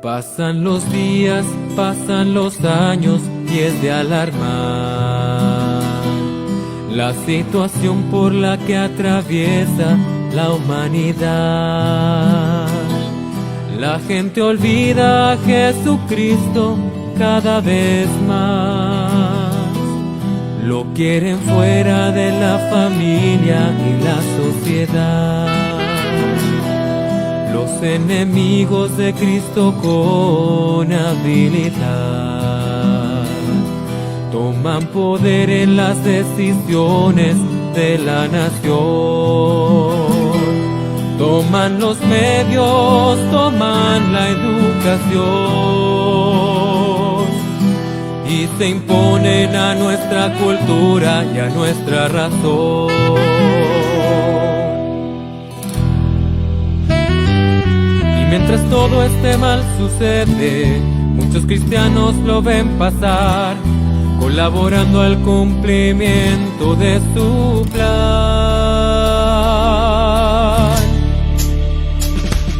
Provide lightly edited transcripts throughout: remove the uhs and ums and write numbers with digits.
Pasan los días, pasan los años y es de alarmar la situación por la que atraviesa la humanidad. La gente olvida a Jesucristo cada vez más. Lo quieren fuera de la familia y la sociedad. Los enemigos de Cristo con habilidad toman poder en las decisiones de la nación. Toman los medios, toman la educación y se imponen a nuestra cultura y a nuestra razón. Mientras todo este mal sucede, muchos cristianos lo ven pasar, colaborando al cumplimiento de su plan.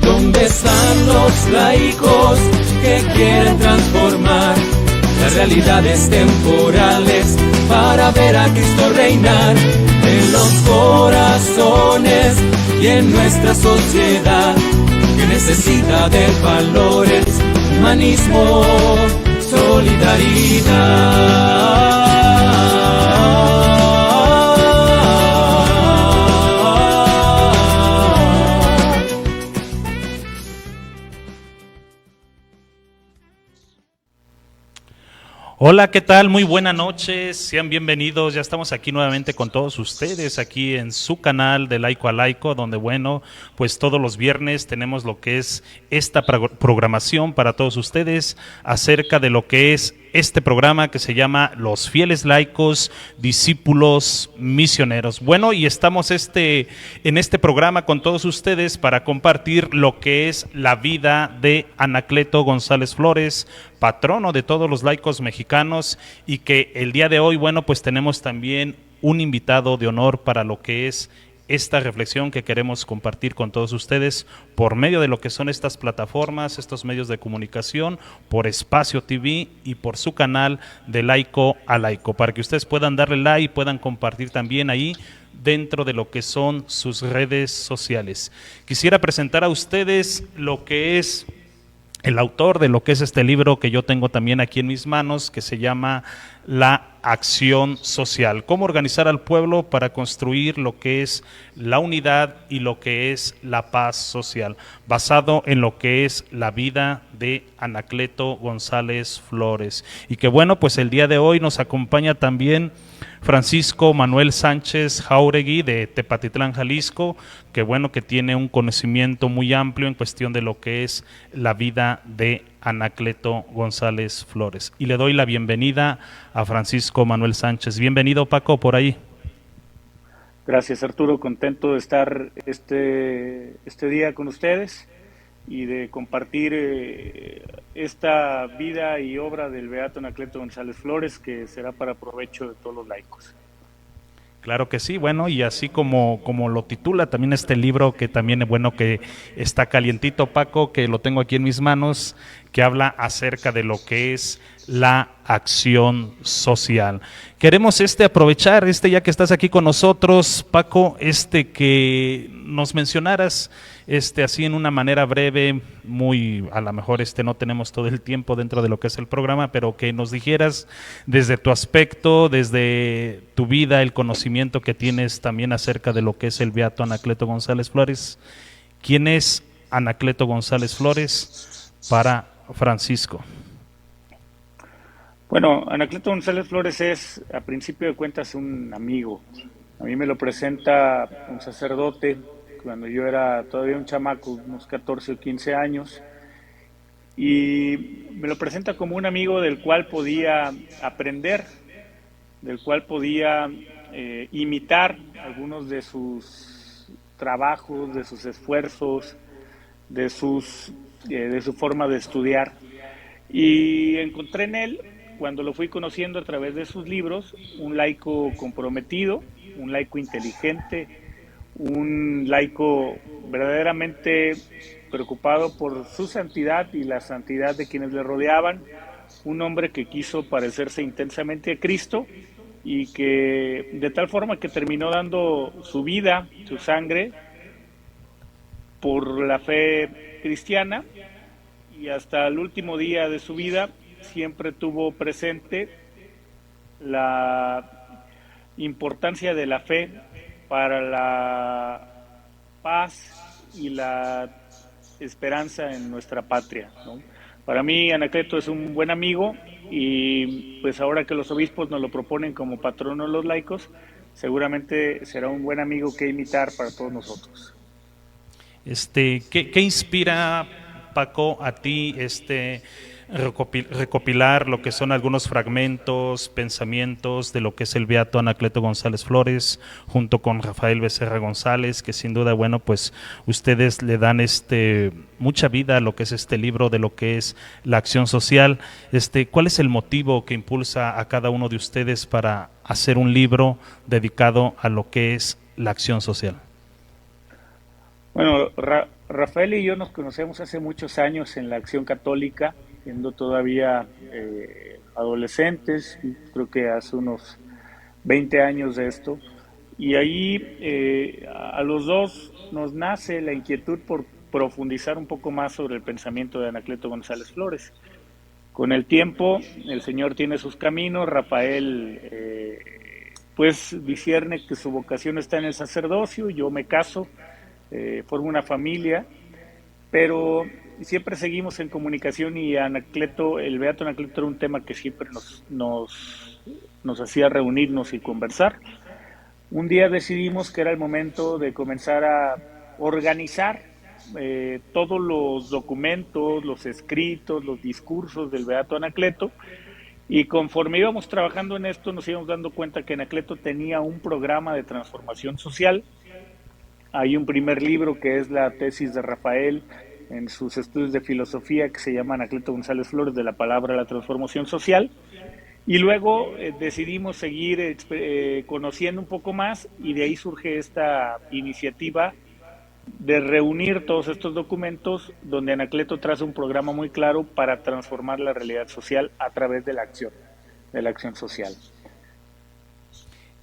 ¿Dónde están los laicos que quieren transformar las realidades temporales para ver a Cristo reinar en los corazones y en nuestra sociedad? Que necesita de valores, humanismo, solidaridad. Hola, ¿qué tal? Muy buenas noches, sean bienvenidos, ya estamos aquí nuevamente con todos ustedes, aquí en su canal de Laico a Laico, donde bueno, pues todos los viernes tenemos lo que es esta programación para todos ustedes acerca de lo que es este programa que se llama Los Fieles Laicos, Discípulos Misioneros. Bueno, y estamos en este programa con todos ustedes para compartir lo que es la vida de Anacleto González Flores, patrono de todos los laicos mexicanos, y que el día de hoy, bueno, pues tenemos también un invitado de honor para lo que es esta reflexión que queremos compartir con todos ustedes por medio de lo que son estas plataformas, estos medios de comunicación, por Espacio TV y por su canal de Laico a Laico, para que ustedes puedan darle like y puedan compartir también ahí dentro de lo que son sus redes sociales. Quisiera presentar a ustedes lo que es el autor de lo que es este libro que yo tengo también aquí en mis manos, que se llama La Acción Social, cómo organizar al pueblo para construir lo que es la unidad y lo que es la paz social, basado en lo que es la vida de Anacleto González Flores. Y que bueno, pues el día de hoy nos acompaña también Francisco Manuel Sánchez Jauregui de Tepatitlán, Jalisco, que bueno, que tiene un conocimiento muy amplio en cuestión de lo que es la vida de Anacleto González Flores. Y le doy la bienvenida a Francisco Manuel Sánchez. Bienvenido, Paco, por ahí. Gracias, Arturo, contento de estar este día con ustedes y de compartir esta vida y obra del beato Anacleto González Flores, que será para provecho de todos los laicos. Claro que sí, bueno, y así como lo titula también este libro, que también es bueno que está calientito, Paco, que lo tengo aquí en mis manos, que habla acerca de lo que es la acción social. Queremos aprovechar ya que estás aquí con nosotros, Paco, que nos mencionaras así en una manera breve, muy a lo mejor no tenemos todo el tiempo dentro de lo que es el programa, pero que nos dijeras desde tu aspecto, desde tu vida, el conocimiento que tienes también acerca de lo que es el beato Anacleto González Flores. ¿Quién es Anacleto González Flores para Francisco? Bueno, Anacleto González Flores es, a principio de cuentas, un amigo. A mí me lo presenta un sacerdote cuando yo era todavía un chamaco, unos 14 o 15 años, y me lo presenta como un amigo del cual podía aprender, del cual podía imitar algunos de sus trabajos, de sus esfuerzos, de su forma de estudiar. Y encontré en él, cuando lo fui conociendo a través de sus libros, un laico comprometido, un laico inteligente, un laico verdaderamente preocupado por su santidad y la santidad de quienes le rodeaban, un hombre que quiso parecerse intensamente a Cristo y que de tal forma que terminó dando su vida, su sangre, por la fe cristiana, y hasta el último día de su vida siempre tuvo presente la importancia de la fe para la paz y la esperanza en nuestra patria, ¿no? Para mí Anacleto es un buen amigo y pues ahora que los obispos nos lo proponen como patrono de los laicos, seguramente será un buen amigo que imitar para todos nosotros. ¿Qué inspira, Paco, a ti recopilar lo que son algunos fragmentos, pensamientos de lo que es el beato Anacleto González Flores, junto con Rafael Becerra González, que sin duda, bueno, pues ustedes le dan mucha vida a lo que es este libro de lo que es la acción social? ¿Cuál es el motivo que impulsa a cada uno de ustedes para hacer un libro dedicado a lo que es la acción social? Bueno, Rafael y yo nos conocemos hace muchos años en la Acción Católica, siendo todavía adolescentes, creo que hace unos 20 años de esto, y ahí a los dos nos nace la inquietud por profundizar un poco más sobre el pensamiento de Anacleto González Flores. Con el tiempo, el Señor tiene sus caminos, Rafael pues discierne que su vocación está en el sacerdocio, yo me caso, formo una familia, pero siempre seguimos en comunicación y Anacleto, el beato Anacleto era un tema que siempre nos hacía reunirnos y conversar. Un día decidimos que era el momento de comenzar a organizar todos los documentos, los escritos, los discursos del beato Anacleto, y conforme íbamos trabajando en esto nos íbamos dando cuenta que Anacleto tenía un programa de transformación social. Hay un primer libro que es la tesis de Rafael en sus estudios de filosofía que se llama Anacleto González Flores, de la palabra a la transformación social. Y luego decidimos seguir conociendo un poco más y de ahí surge esta iniciativa de reunir todos estos documentos donde Anacleto traza un programa muy claro para transformar la realidad social a través de la acción social.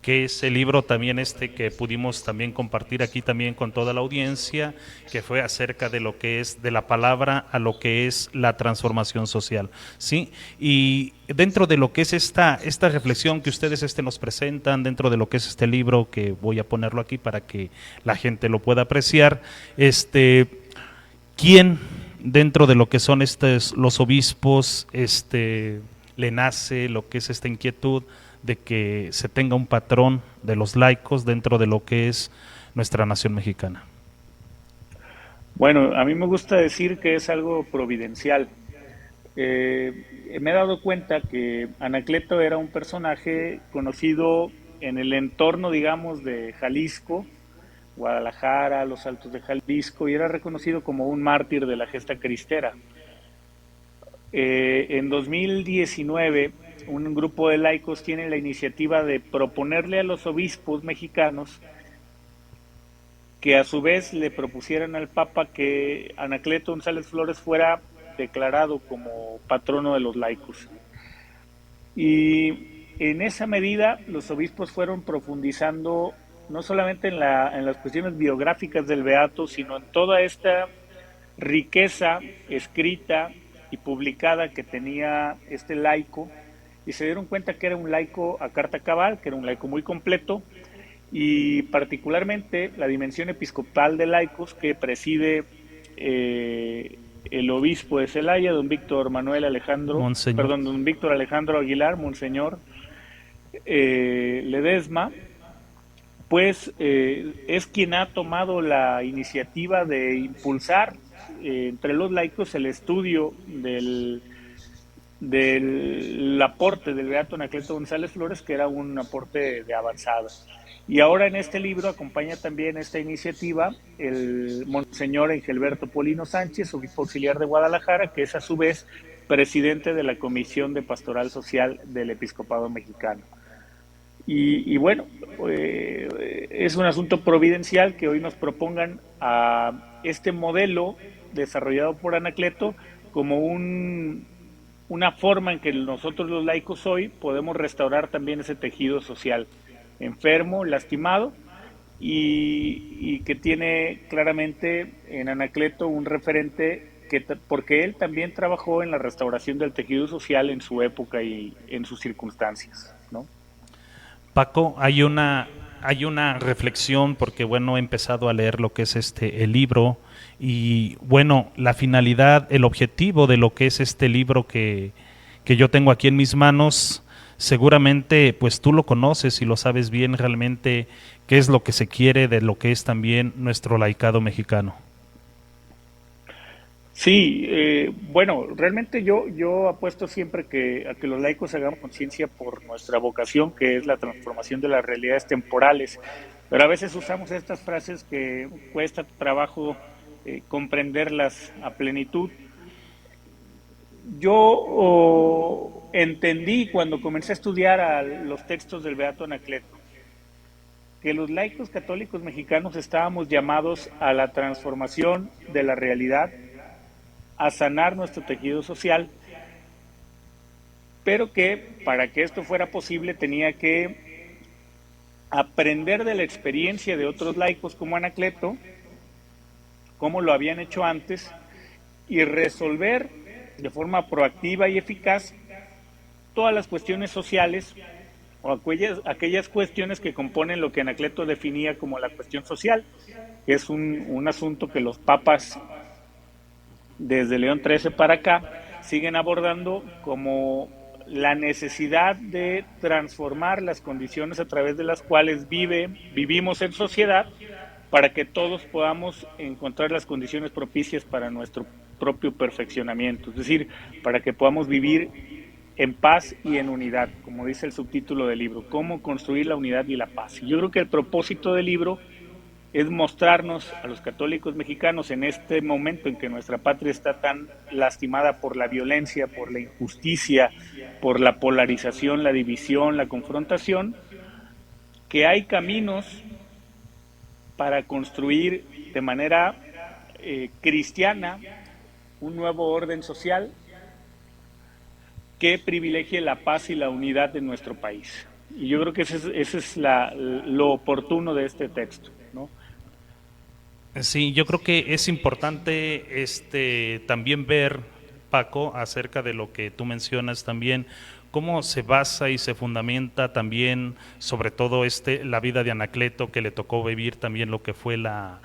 Que es el libro también que pudimos también compartir aquí también con toda la audiencia, que fue acerca de lo que es de la palabra a lo que es la transformación social, ¿sí? Y dentro de lo que es esta reflexión que ustedes nos presentan, dentro de lo que es este libro, que voy a ponerlo aquí para que la gente lo pueda apreciar, ¿quién dentro de lo que son los obispos le nace lo que es esta inquietud de que se tenga un patrón de los laicos dentro de lo que es nuestra nación mexicana? Bueno, a mí me gusta decir que es algo providencial. Me he dado cuenta que Anacleto era un personaje conocido en el entorno, digamos, de Jalisco, Guadalajara, los Altos de Jalisco, y era reconocido como un mártir de la gesta cristera. En 2019 un grupo de laicos tiene la iniciativa de proponerle a los obispos mexicanos que a su vez le propusieran al Papa que Anacleto González Flores fuera declarado como patrono de los laicos. Y en esa medida los obispos fueron profundizando no solamente en las cuestiones biográficas del beato, sino en toda esta riqueza escrita y publicada que tenía este laico, y se dieron cuenta que era un laico a carta cabal, que era un laico muy completo, y particularmente la dimensión episcopal de laicos que preside el obispo de Celaya, don Víctor Alejandro Aguilar, Monseñor Ledesma, pues es quien ha tomado la iniciativa de impulsar entre los laicos el estudio del aporte del beato Anacleto González Flores, que era un aporte de avanzada. Y ahora en este libro acompaña también esta iniciativa el Monseñor Engelberto Polino Sánchez, obispo auxiliar de Guadalajara, que es a su vez presidente de la Comisión de Pastoral Social del Episcopado Mexicano. Y bueno, es un asunto providencial que hoy nos propongan a este modelo desarrollado por Anacleto como una forma en que nosotros los laicos hoy podemos restaurar también ese tejido social enfermo, lastimado, y que tiene claramente en Anacleto un referente porque él también trabajó en la restauración del tejido social en su época y en sus circunstancias, ¿no? Paco, hay una reflexión porque bueno, he empezado a leer lo que es el libro y bueno, la finalidad, el objetivo de lo que es este libro que yo tengo aquí en mis manos, seguramente pues tú lo conoces y lo sabes bien realmente qué es lo que se quiere de lo que es también nuestro laicado mexicano. Sí, bueno, realmente yo apuesto siempre a que los laicos hagamos conciencia por nuestra vocación, que es la transformación de las realidades temporales, pero a veces usamos estas frases que cuesta trabajo comprenderlas a plenitud. Yo entendí cuando comencé a estudiar los textos del Beato Anacleto que los laicos católicos mexicanos estábamos llamados a la transformación de la realidad, a sanar nuestro tejido social, pero que para que esto fuera posible tenía que aprender de la experiencia de otros laicos como Anacleto, cómo lo habían hecho antes, y resolver de forma proactiva y eficaz todas las cuestiones sociales o aquellas cuestiones que componen lo que Anacleto definía como la cuestión social, que es un asunto que los papas desde León XIII para acá siguen abordando como la necesidad de transformar las condiciones a través de las cuales vivimos en sociedad para que todos podamos encontrar las condiciones propicias para nuestro propio perfeccionamiento, es decir, para que podamos vivir en paz y en unidad, como dice el subtítulo del libro, cómo construir la unidad y la paz. Y yo creo que el propósito del libro es mostrarnos a los católicos mexicanos en este momento en que nuestra patria está tan lastimada por la violencia, por la injusticia, por la polarización, la división, la confrontación, que hay caminos para construir de manera cristiana un nuevo orden social que privilegie la paz y la unidad de nuestro país. Y yo creo que ese es lo oportuno de este texto, ¿no? Sí, yo creo que es importante también ver, Paco, acerca de lo que tú mencionas también, cómo se basa y se fundamenta también, sobre todo la vida de Anacleto, que le tocó vivir también lo que fue la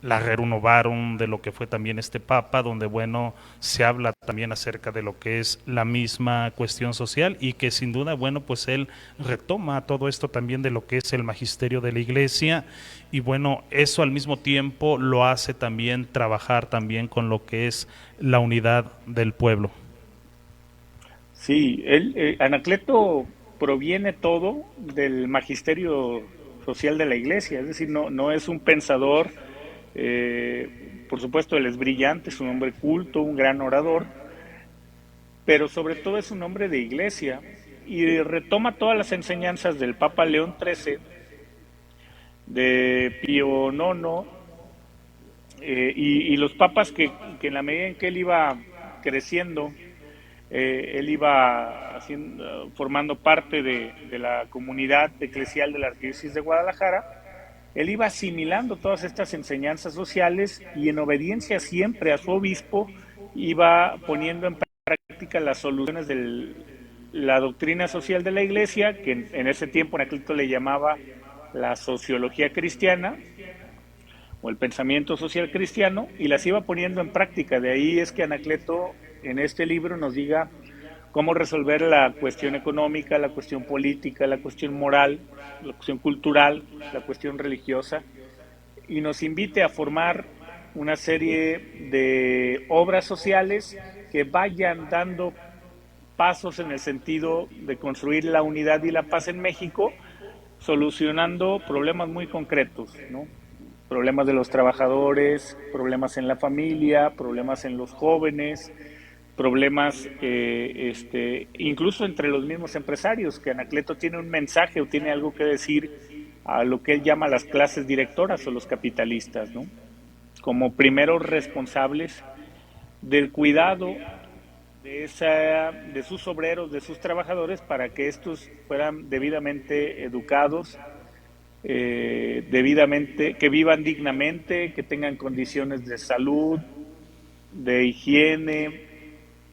Rerum Novarum, de lo que fue también este Papa, donde bueno, se habla también acerca de lo que es la misma cuestión social y que sin duda, bueno, pues él retoma todo esto también de lo que es el magisterio de la Iglesia y bueno, eso al mismo tiempo lo hace también trabajar también con lo que es la unidad del pueblo. Sí, Anacleto proviene todo del magisterio social de la Iglesia, es decir, no es un pensador, por supuesto él es brillante, es un hombre culto, un gran orador, pero sobre todo es un hombre de iglesia y retoma todas las enseñanzas del Papa León XIII, de Pío IX, y los papas que en la medida en que él iba creciendo, él iba formando parte de la comunidad eclesial de la Arquidiócesis de Guadalajara, él iba asimilando todas estas enseñanzas sociales y en obediencia siempre a su obispo iba poniendo en práctica las soluciones de la doctrina social de la Iglesia, que en ese tiempo Anacleto le llamaba la sociología cristiana o el pensamiento social cristiano, y las iba poniendo en práctica. De ahí es que Anacleto en este libro nos diga cómo resolver la cuestión económica, la cuestión política, la cuestión moral, la cuestión cultural, la cuestión religiosa, y nos invite a formar una serie de obras sociales que vayan dando pasos en el sentido de construir la unidad y la paz en México, solucionando problemas muy concretos, ¿no? Problemas de los trabajadores, problemas en la familia, problemas en los jóvenes, problemas incluso entre los mismos empresarios, que Anacleto tiene un mensaje o tiene algo que decir a lo que él llama las clases directoras o los capitalistas, ¿no? Como primeros responsables del cuidado de sus obreros, de sus trabajadores, para que estos fueran debidamente educados, debidamente, que vivan dignamente, que tengan condiciones de salud, de higiene,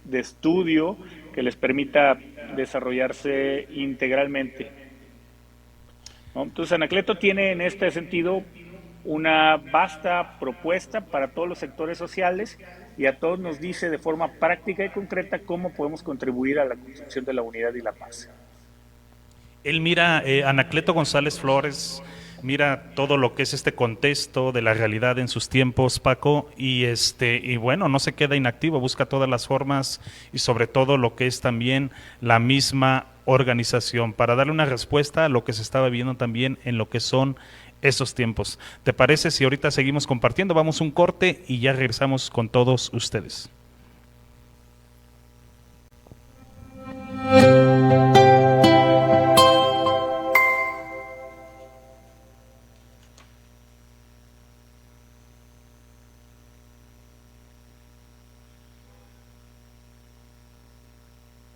de estudio, que les permita desarrollarse integralmente, ¿no? Entonces Anacleto tiene en este sentido una vasta propuesta para todos los sectores sociales y a todos nos dice de forma práctica y concreta cómo podemos contribuir a la construcción de la unidad y la paz. Él mira, Anacleto González Flores, mira todo lo que es este contexto de la realidad en sus tiempos, Paco, y bueno, no se queda inactivo, busca todas las formas y sobre todo lo que es también la misma organización para darle una respuesta a lo que se estaba viviendo también en lo que son esos tiempos. ¿Te parece si ahorita seguimos compartiendo? Vamos un corte y ya regresamos con todos ustedes.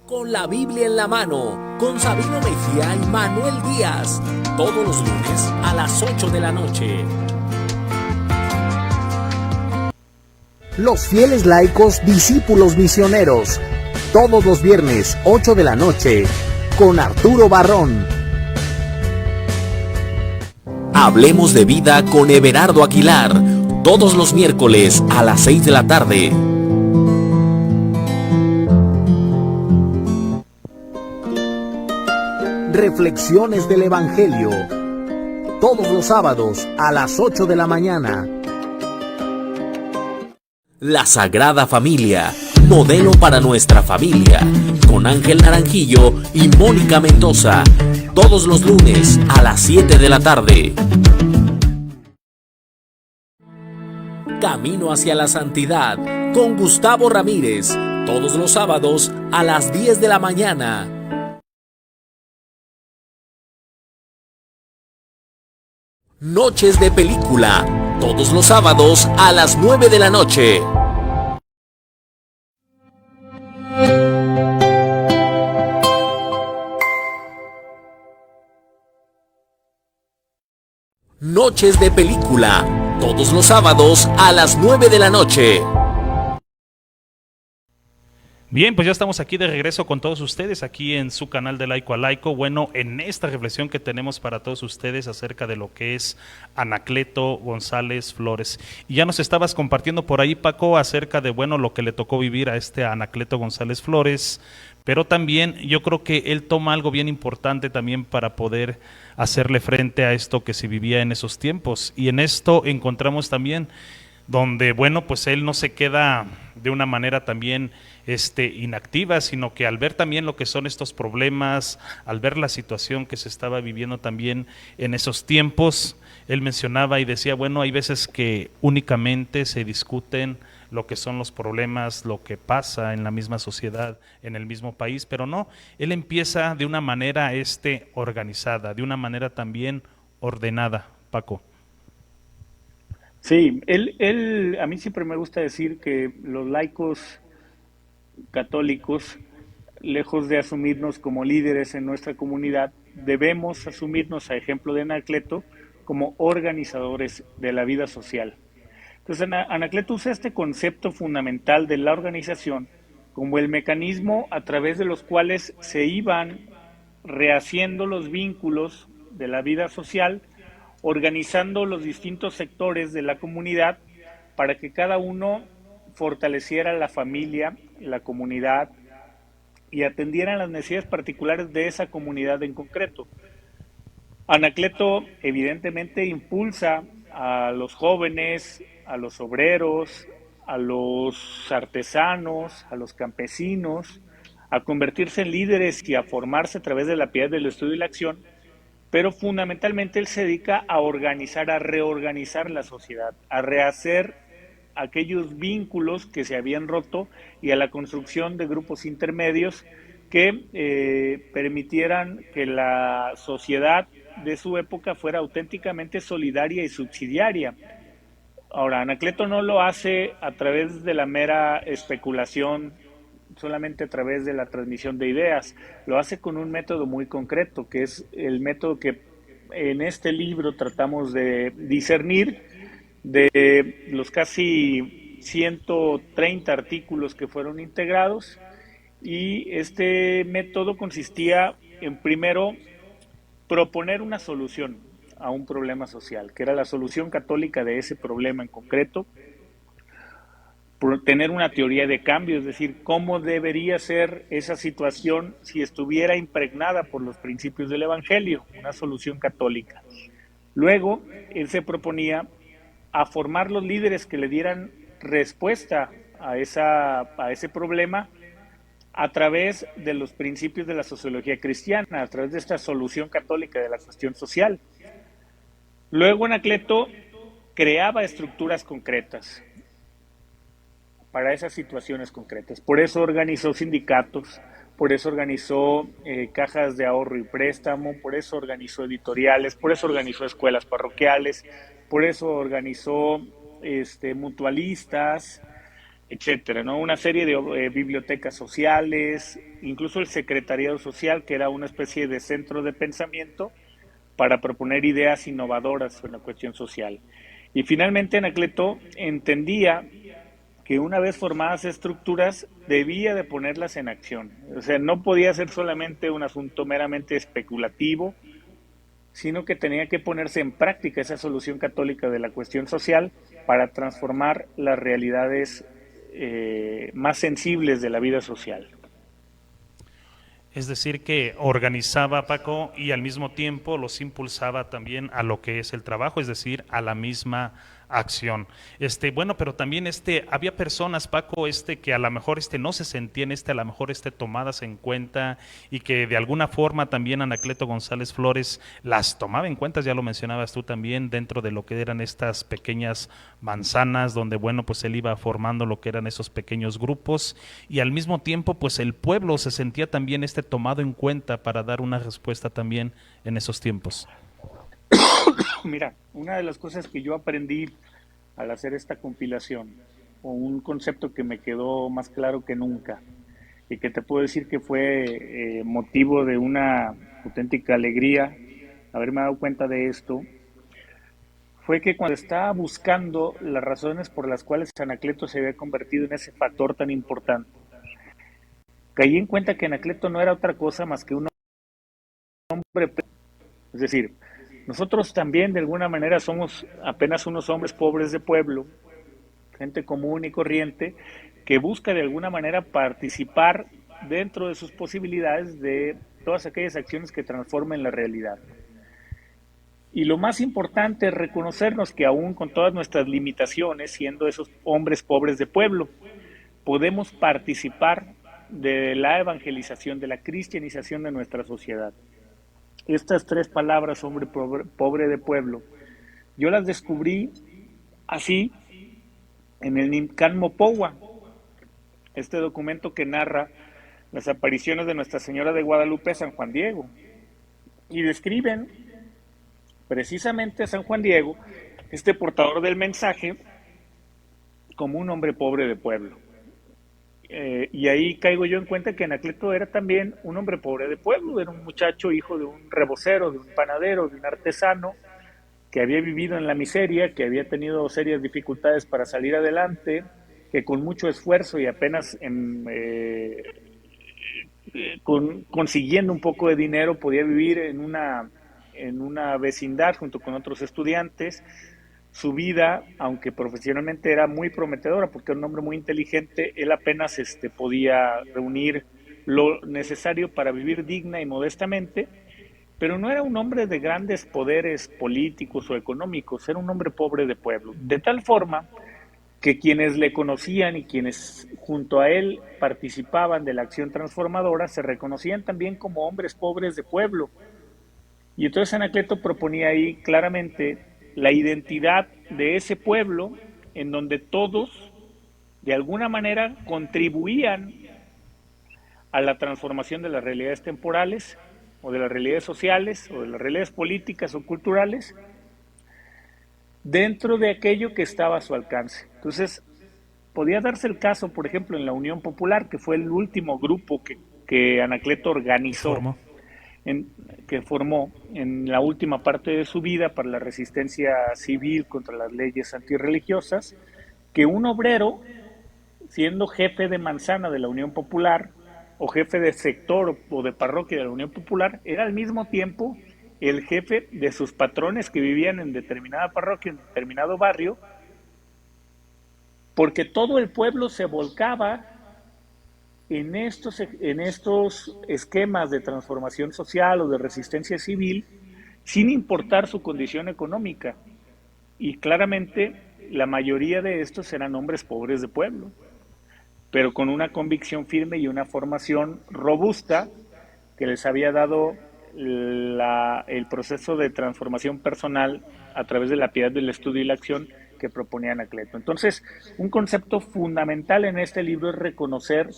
Con la Biblia en la mano, con Sabino Mejía y Manuel Díaz, todos los lunes a las 8 de la noche. Los fieles laicos, discípulos misioneros, todos los viernes 8 de la noche, con Arturo Barrón. Hablemos de vida con Everardo Aguilar, todos los miércoles a las 6 de la tarde. Reflexiones del Evangelio, todos los sábados a las 8 de la mañana. La Sagrada Familia, modelo para nuestra familia, con Ángel Naranjillo y Mónica Mendoza, todos los lunes a las 7 de la tarde. Camino hacia la Santidad, con Gustavo Ramírez, todos los sábados a las 10 de la mañana. Noches de Película, todos los sábados a las 9 de la noche. Noches de Película, todos los sábados a las 9 de la noche. Bien, pues ya estamos aquí de regreso con todos ustedes, aquí en su canal de Laico a Laico. Bueno, en esta reflexión que tenemos para todos ustedes acerca de lo que es Anacleto González Flores. Y ya nos estabas compartiendo por ahí, Paco, acerca de, bueno, lo que le tocó vivir a Anacleto González Flores, pero también yo creo que él toma algo bien importante también para poder hacerle frente a esto que se vivía en esos tiempos. Y en esto encontramos también donde, bueno, pues él no se queda de una manera también inactiva, sino que al ver también lo que son estos problemas, al ver la situación que se estaba viviendo también en esos tiempos, él mencionaba y decía, bueno, hay veces que únicamente se discuten lo que son los problemas, lo que pasa en la misma sociedad, en el mismo país, pero no, él empieza de una manera organizada, de una manera también ordenada, Paco. Sí, a mí siempre me gusta decir que los laicos católicos, lejos de asumirnos como líderes en nuestra comunidad, debemos asumirnos, a ejemplo de Anacleto, como organizadores de la vida social. Entonces, Anacleto usa este concepto fundamental de la organización como el mecanismo a través de los cuales se iban rehaciendo los vínculos de la vida social, organizando los distintos sectores de la comunidad para que cada uno fortaleciera la familia, la comunidad y atendieran las necesidades particulares de esa comunidad en concreto. Anacleto evidentemente impulsa a los jóvenes, a los obreros, a los artesanos, a los campesinos, a convertirse en líderes y a formarse a través de la piedad del estudio y la acción, pero fundamentalmente él se dedica a organizar, a reorganizar la sociedad, a rehacer aquellos vínculos que se habían roto y a la construcción de grupos intermedios que permitieran que la sociedad de su época fuera auténticamente solidaria y subsidiaria. Ahora, Anacleto no lo hace a través de la mera especulación, solamente a través de la transmisión de ideas, lo hace con un método muy concreto, que es el método que en este libro tratamos de discernir de los casi 130 artículos que fueron integrados, y este método consistía en, primero, proponer una solución a un problema social, que era la solución católica de ese problema en concreto, tener una teoría de cambio, es decir, cómo debería ser esa situación si estuviera impregnada por los principios del Evangelio, una solución católica. Luego, él se proponía a formar los líderes que le dieran respuesta a ese problema a través de los principios de la sociología cristiana, a través de esta solución católica de la cuestión social. Luego Anacleto creaba estructuras concretas para esas situaciones concretas. Por eso organizó sindicatos, por eso organizó cajas de ahorro y préstamo, por eso organizó editoriales, por eso organizó escuelas parroquiales, por eso organizó mutualistas, etcétera, ¿no? Una serie de bibliotecas sociales, incluso el secretariado social, que era una especie de centro de pensamiento para proponer ideas innovadoras en la cuestión social. Y finalmente Anacleto entendía que una vez formadas estructuras debía de ponerlas en acción. O sea, no podía ser solamente un asunto meramente especulativo, sino que tenía que ponerse en práctica esa solución católica de la cuestión social para transformar las realidades más sensibles de la vida social. Es decir, que organizaba, Paco, y al mismo tiempo los impulsaba también a lo que es el trabajo, es decir, a la misma acción. Bueno, pero también había personas, Paco, que a lo mejor no se sentían a lo mejor tomadas en cuenta, y que de alguna forma también Anacleto González Flores las tomaba en cuenta, ya lo mencionabas tú también, dentro de lo que eran estas pequeñas manzanas, donde bueno, pues él iba formando lo que eran esos pequeños grupos, y al mismo tiempo pues el pueblo se sentía también tomado en cuenta para dar una respuesta también en esos tiempos. Mira, una de las cosas que yo aprendí al hacer esta compilación, o un concepto que me quedó más claro que nunca, y que te puedo decir que fue motivo de una auténtica alegría haberme dado cuenta de esto, fue que cuando estaba buscando las razones por las cuales Anacleto se había convertido en ese factor tan importante, caí en cuenta que Anacleto no era otra cosa más que un hombre, es decir, nosotros también de alguna manera somos apenas unos hombres pobres de pueblo, gente común y corriente, que busca de alguna manera participar dentro de sus posibilidades de todas aquellas acciones que transformen la realidad. Y lo más importante es reconocernos que aún con todas nuestras limitaciones, siendo esos hombres pobres de pueblo, podemos participar de la evangelización, de la cristianización de nuestra sociedad. Estas tres palabras, hombre pobre de pueblo, yo las descubrí así en el Nimcan Mopohua, este documento que narra las apariciones de Nuestra Señora de Guadalupe a San Juan Diego, y describen precisamente a San Juan Diego, este portador del mensaje, como un hombre pobre de pueblo. Y ahí caigo yo en cuenta que Anacleto era también un hombre pobre de pueblo, era un muchacho hijo de un rebocero, de un panadero, de un artesano, que había vivido en la miseria, que había tenido serias dificultades para salir adelante, que con mucho esfuerzo y apenas consiguiendo un poco de dinero podía vivir en una vecindad junto con otros estudiantes. Su vida, aunque profesionalmente era muy prometedora, porque era un hombre muy inteligente, él apenas podía reunir lo necesario para vivir digna y modestamente, pero no era un hombre de grandes poderes políticos o económicos, era un hombre pobre de pueblo, de tal forma que quienes le conocían y quienes junto a él participaban de la acción transformadora se reconocían también como hombres pobres de pueblo. Y entonces Anacleto proponía ahí claramente la identidad de ese pueblo en donde todos, de alguna manera, contribuían a la transformación de las realidades temporales, o de las realidades sociales, o de las realidades políticas o culturales, dentro de aquello que estaba a su alcance. Entonces, podía darse el caso, por ejemplo, en la Unión Popular, que fue el último grupo que Anacleto organizó, que formó en la última parte de su vida para la resistencia civil contra las leyes antirreligiosas, que un obrero, siendo jefe de manzana de la Unión Popular, o jefe de sector o de parroquia de la Unión Popular, era al mismo tiempo el jefe de sus patrones que vivían en determinada parroquia, en determinado barrio, porque todo el pueblo se volcaba en estos esquemas de transformación social o de resistencia civil, sin importar su condición económica. Y claramente la mayoría de estos eran hombres pobres de pueblo, pero con una convicción firme y una formación robusta que les había dado el proceso de transformación personal a través de la piedad del estudio y la acción que proponía Anacleto. Entonces, un concepto fundamental en este libro es reconocer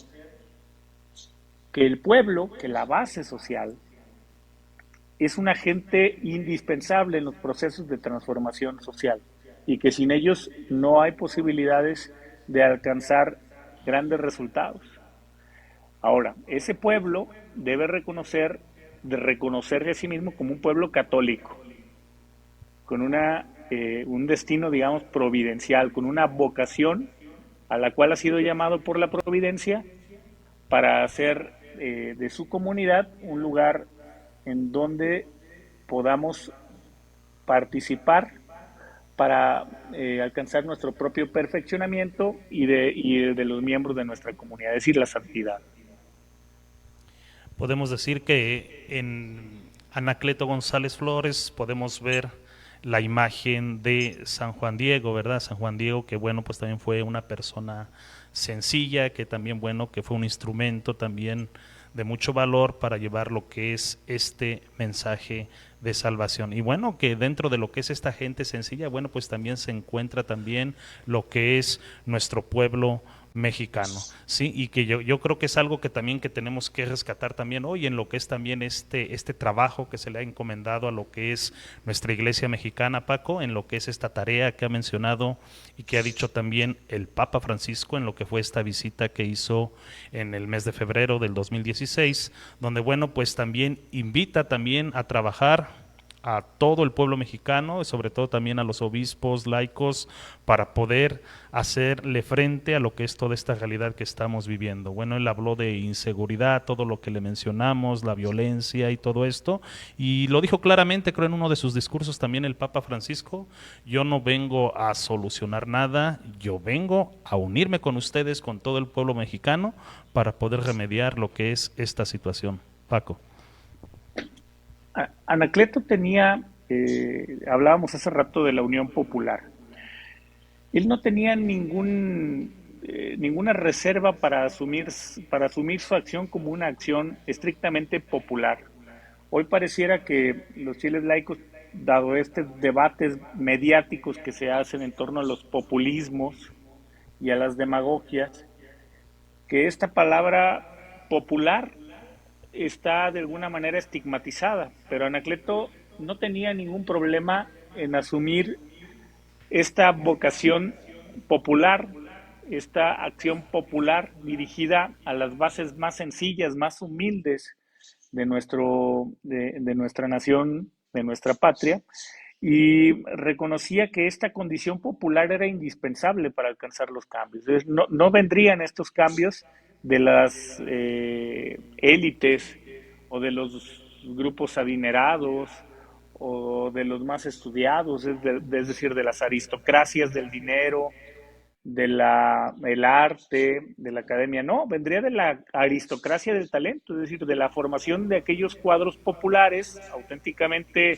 que el pueblo, que la base social, es un agente indispensable en los procesos de transformación social y que sin ellos no hay posibilidades de alcanzar grandes resultados. Ahora, ese pueblo debe reconocerse a sí mismo como un pueblo católico, con un destino, digamos, providencial, con una vocación a la cual ha sido llamado por la providencia para hacer de su comunidad un lugar en donde podamos participar para alcanzar nuestro propio perfeccionamiento y de los miembros de nuestra comunidad, es decir, la santidad. Podemos decir que en Anacleto González Flores podemos ver la imagen de San Juan Diego, ¿verdad? San Juan Diego, que bueno, pues también fue una persona sencilla, que también, bueno, que fue un instrumento también de mucho valor para llevar lo que es este mensaje de salvación. Y bueno, que dentro de lo que es esta gente sencilla, bueno, pues también se encuentra también lo que es nuestro pueblo mexicano, sí, y que yo creo que es algo que también que tenemos que rescatar también hoy en lo que es también este trabajo que se le ha encomendado a lo que es nuestra iglesia mexicana, Paco, en lo que es esta tarea que ha mencionado y que ha dicho también el Papa Francisco en lo que fue esta visita que hizo en el mes de febrero del 2016, donde bueno, pues también invita también a trabajar a todo el pueblo mexicano, sobre todo también a los obispos laicos, para poder hacerle frente a lo que es toda esta realidad que estamos viviendo. Bueno, él habló de inseguridad, todo lo que le mencionamos, la violencia y todo esto, y lo dijo claramente, creo, en uno de sus discursos también el Papa Francisco: yo no vengo a solucionar nada, yo vengo a unirme con ustedes, con todo el pueblo mexicano, para poder remediar lo que es esta situación. Paco. Anacleto tenía, hablábamos hace rato de la Unión Popular. Él no tenía ninguna reserva para asumir su acción como una acción estrictamente popular. Hoy pareciera que los fieles laicos, dado debates mediáticos que se hacen en torno a los populismos y a las demagogias, que esta palabra popular está de alguna manera estigmatizada, pero Anacleto no tenía ningún problema en asumir esta vocación popular, esta acción popular dirigida a las bases más sencillas, más humildes de nuestra nación, de nuestra patria, y reconocía que esta condición popular era indispensable para alcanzar los cambios. Entonces, no vendrían estos cambios de las élites o de los grupos adinerados o de los más estudiados, es decir, de las aristocracias del dinero, del arte, de la academia. No, vendría de la aristocracia del talento, es decir, de la formación de aquellos cuadros populares auténticamente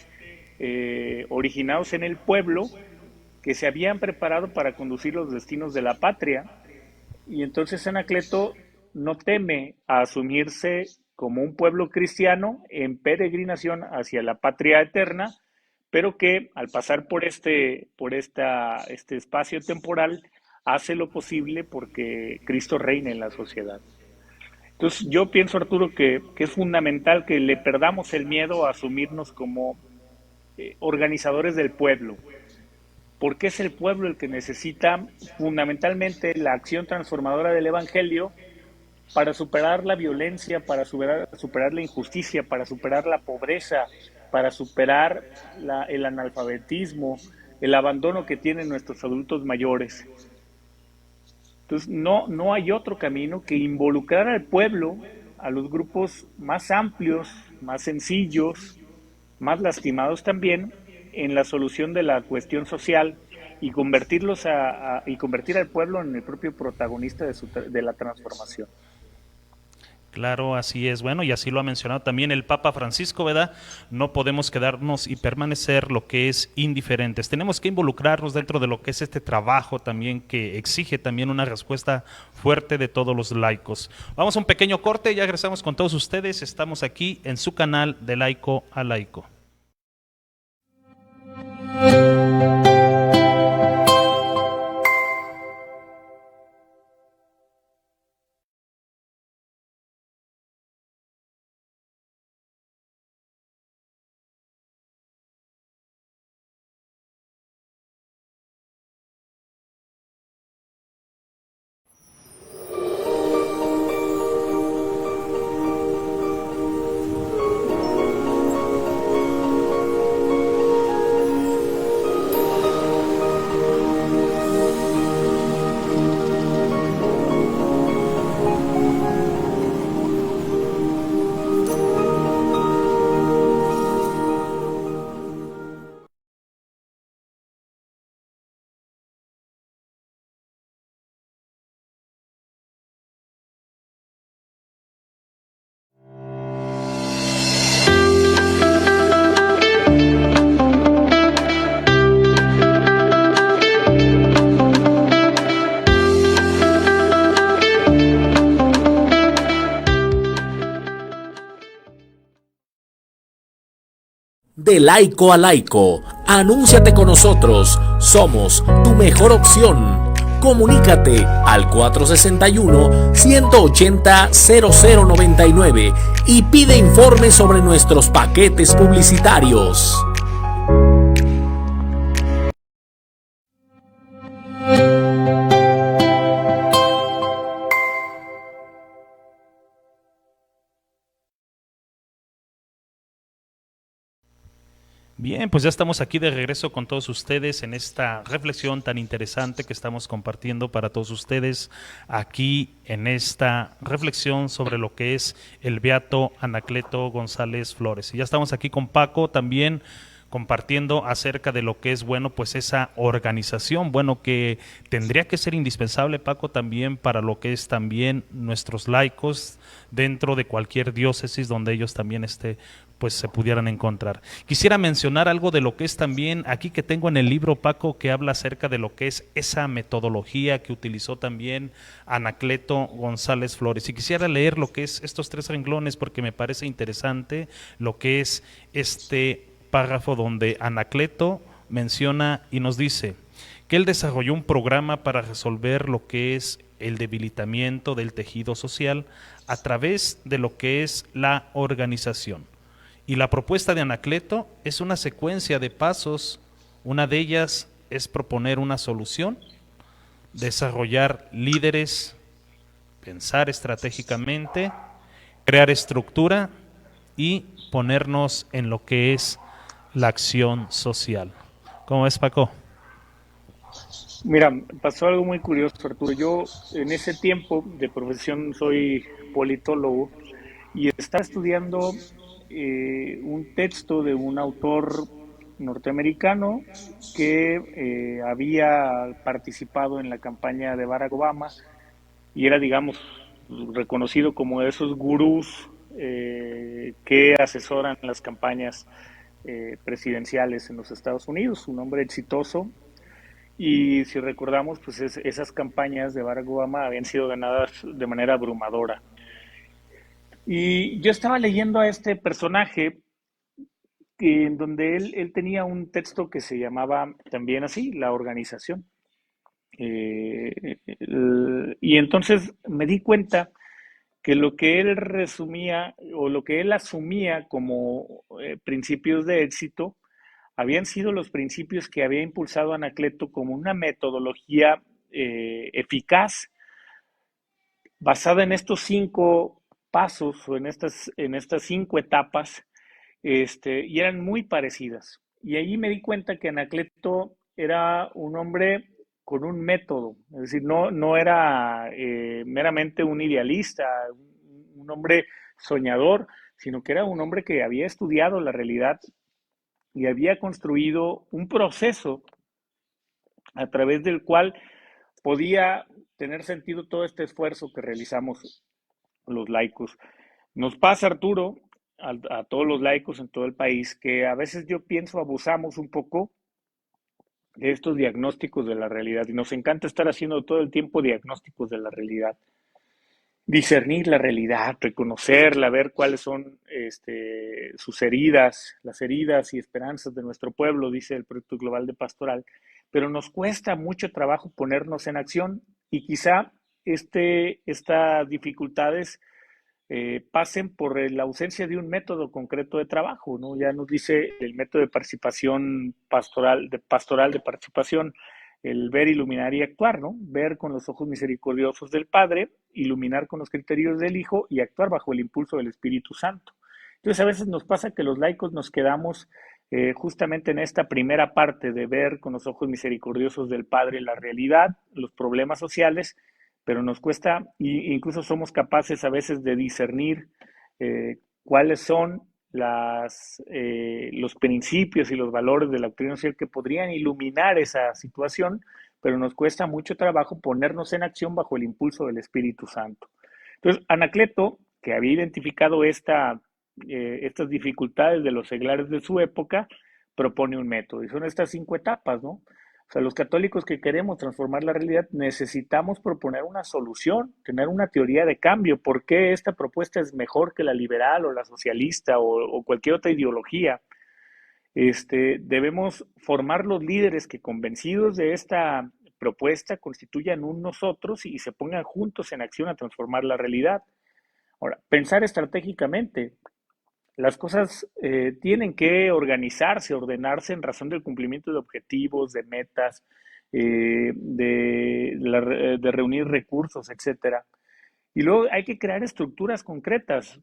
originados en el pueblo, que se habían preparado para conducir los destinos de la patria. Y entonces Anacleto no teme a asumirse como un pueblo cristiano en peregrinación hacia la patria eterna, pero que al pasar por este espacio temporal hace lo posible porque Cristo reine en la sociedad. Entonces yo pienso, Arturo, que es fundamental que le perdamos el miedo a asumirnos como organizadores del pueblo, porque es el pueblo el que necesita fundamentalmente la acción transformadora del Evangelio para superar la violencia, para superar la injusticia, para superar la pobreza, para superar el analfabetismo, el abandono que tienen nuestros adultos mayores. Entonces, no hay otro camino que involucrar al pueblo, a los grupos más amplios, más sencillos, más lastimados también, en la solución de la cuestión social y convertir al pueblo en el propio protagonista de la transformación. Claro, así es. Bueno, y así lo ha mencionado también el Papa Francisco, ¿verdad? No podemos quedarnos y permanecer lo que es indiferentes. Tenemos que involucrarnos dentro de lo que es este trabajo también que exige también una respuesta fuerte de todos los laicos. Vamos a un pequeño corte, ya regresamos con todos ustedes. Estamos aquí en su canal de Laico a Laico. De laico a laico, anúnciate con nosotros, somos tu mejor opción. Comunícate al 461-180-0099 y pide informes sobre nuestros paquetes publicitarios. Bien, pues ya estamos aquí de regreso con todos ustedes en esta reflexión tan interesante que estamos compartiendo para todos ustedes aquí en esta reflexión sobre lo que es el beato Anacleto González Flores. Y ya estamos aquí con Paco también compartiendo acerca de lo que es, bueno, pues esa organización, bueno, que tendría que ser indispensable, Paco, también para lo que es también nuestros laicos dentro de cualquier diócesis donde ellos también pues se pudieran encontrar. Quisiera mencionar algo de lo que es también aquí que tengo en el libro, Paco, que habla acerca de lo que es esa metodología que utilizó también Anacleto González Flores. Y quisiera leer lo que es estos 3 renglones porque me parece interesante lo que es este párrafo donde Anacleto menciona y nos dice que él desarrolló un programa para resolver lo que es el debilitamiento del tejido social a través de lo que es la organización. Y la propuesta de Anacleto es una secuencia de pasos. Una de ellas es proponer una solución, desarrollar líderes, pensar estratégicamente, crear estructura y ponernos en lo que es la acción social. ¿Cómo ves, Paco? Mira, pasó algo muy curioso, Arturo. Yo en ese tiempo de profesión soy politólogo y estaba estudiando un texto de un autor norteamericano que había participado en la campaña de Barack Obama y era, digamos, reconocido como de esos gurús que asesoran las campañas presidenciales en los Estados Unidos, un hombre exitoso. Y si recordamos, pues esas campañas de Barack Obama habían sido ganadas de manera abrumadora. Y yo estaba leyendo a este personaje en donde él tenía un texto que se llamaba también así, La Organización. Y entonces me di cuenta que lo que él resumía o lo que él asumía como principios de éxito habían sido los principios que había impulsado Anacleto como una metodología eficaz basada en estos 5 pasos o en estas 5 etapas, y eran muy parecidas. Y ahí me di cuenta que Anacleto era un hombre con un método, es decir, no era meramente un idealista, un hombre soñador, sino que era un hombre que había estudiado la realidad y había construido un proceso a través del cual podía tener sentido todo este esfuerzo que realizamos los laicos. Nos pasa, Arturo, a todos los laicos en todo el país, que a veces yo pienso abusamos un poco de estos diagnósticos de la realidad y nos encanta estar haciendo todo el tiempo diagnósticos de la realidad. Discernir la realidad, reconocerla, ver cuáles son sus heridas, las heridas y esperanzas de nuestro pueblo, dice el Proyecto Global de Pastoral, pero nos cuesta mucho trabajo ponernos en acción y quizá estas dificultades pasen por la ausencia de un método concreto de trabajo, ¿no? Ya nos dice el método de participación pastoral de participación, el ver, iluminar y actuar, ¿no? Ver con los ojos misericordiosos del Padre, iluminar con los criterios del Hijo y actuar bajo el impulso del Espíritu Santo. Entonces a veces nos pasa que los laicos nos quedamos justamente en esta primera parte de ver con los ojos misericordiosos del Padre la realidad, los problemas sociales, pero nos cuesta, incluso somos capaces a veces de discernir cuáles son los principios y los valores de la doctrina social que podrían iluminar esa situación, pero nos cuesta mucho trabajo ponernos en acción bajo el impulso del Espíritu Santo. Entonces, Anacleto, que había identificado estas dificultades de los seglares de su época, propone un método, y son estas 5 etapas, ¿no? O sea, los católicos que queremos transformar la realidad necesitamos proponer una solución, tener una teoría de cambio. ¿Por qué esta propuesta es mejor que la liberal o la socialista o cualquier otra ideología? Debemos formar los líderes que, convencidos de esta propuesta, constituyan un nosotros y se pongan juntos en acción a transformar la realidad. Ahora, pensar estratégicamente. Las cosas tienen que organizarse, ordenarse en razón del cumplimiento de objetivos, de metas, de reunir recursos, etcétera. Y luego hay que crear estructuras concretas.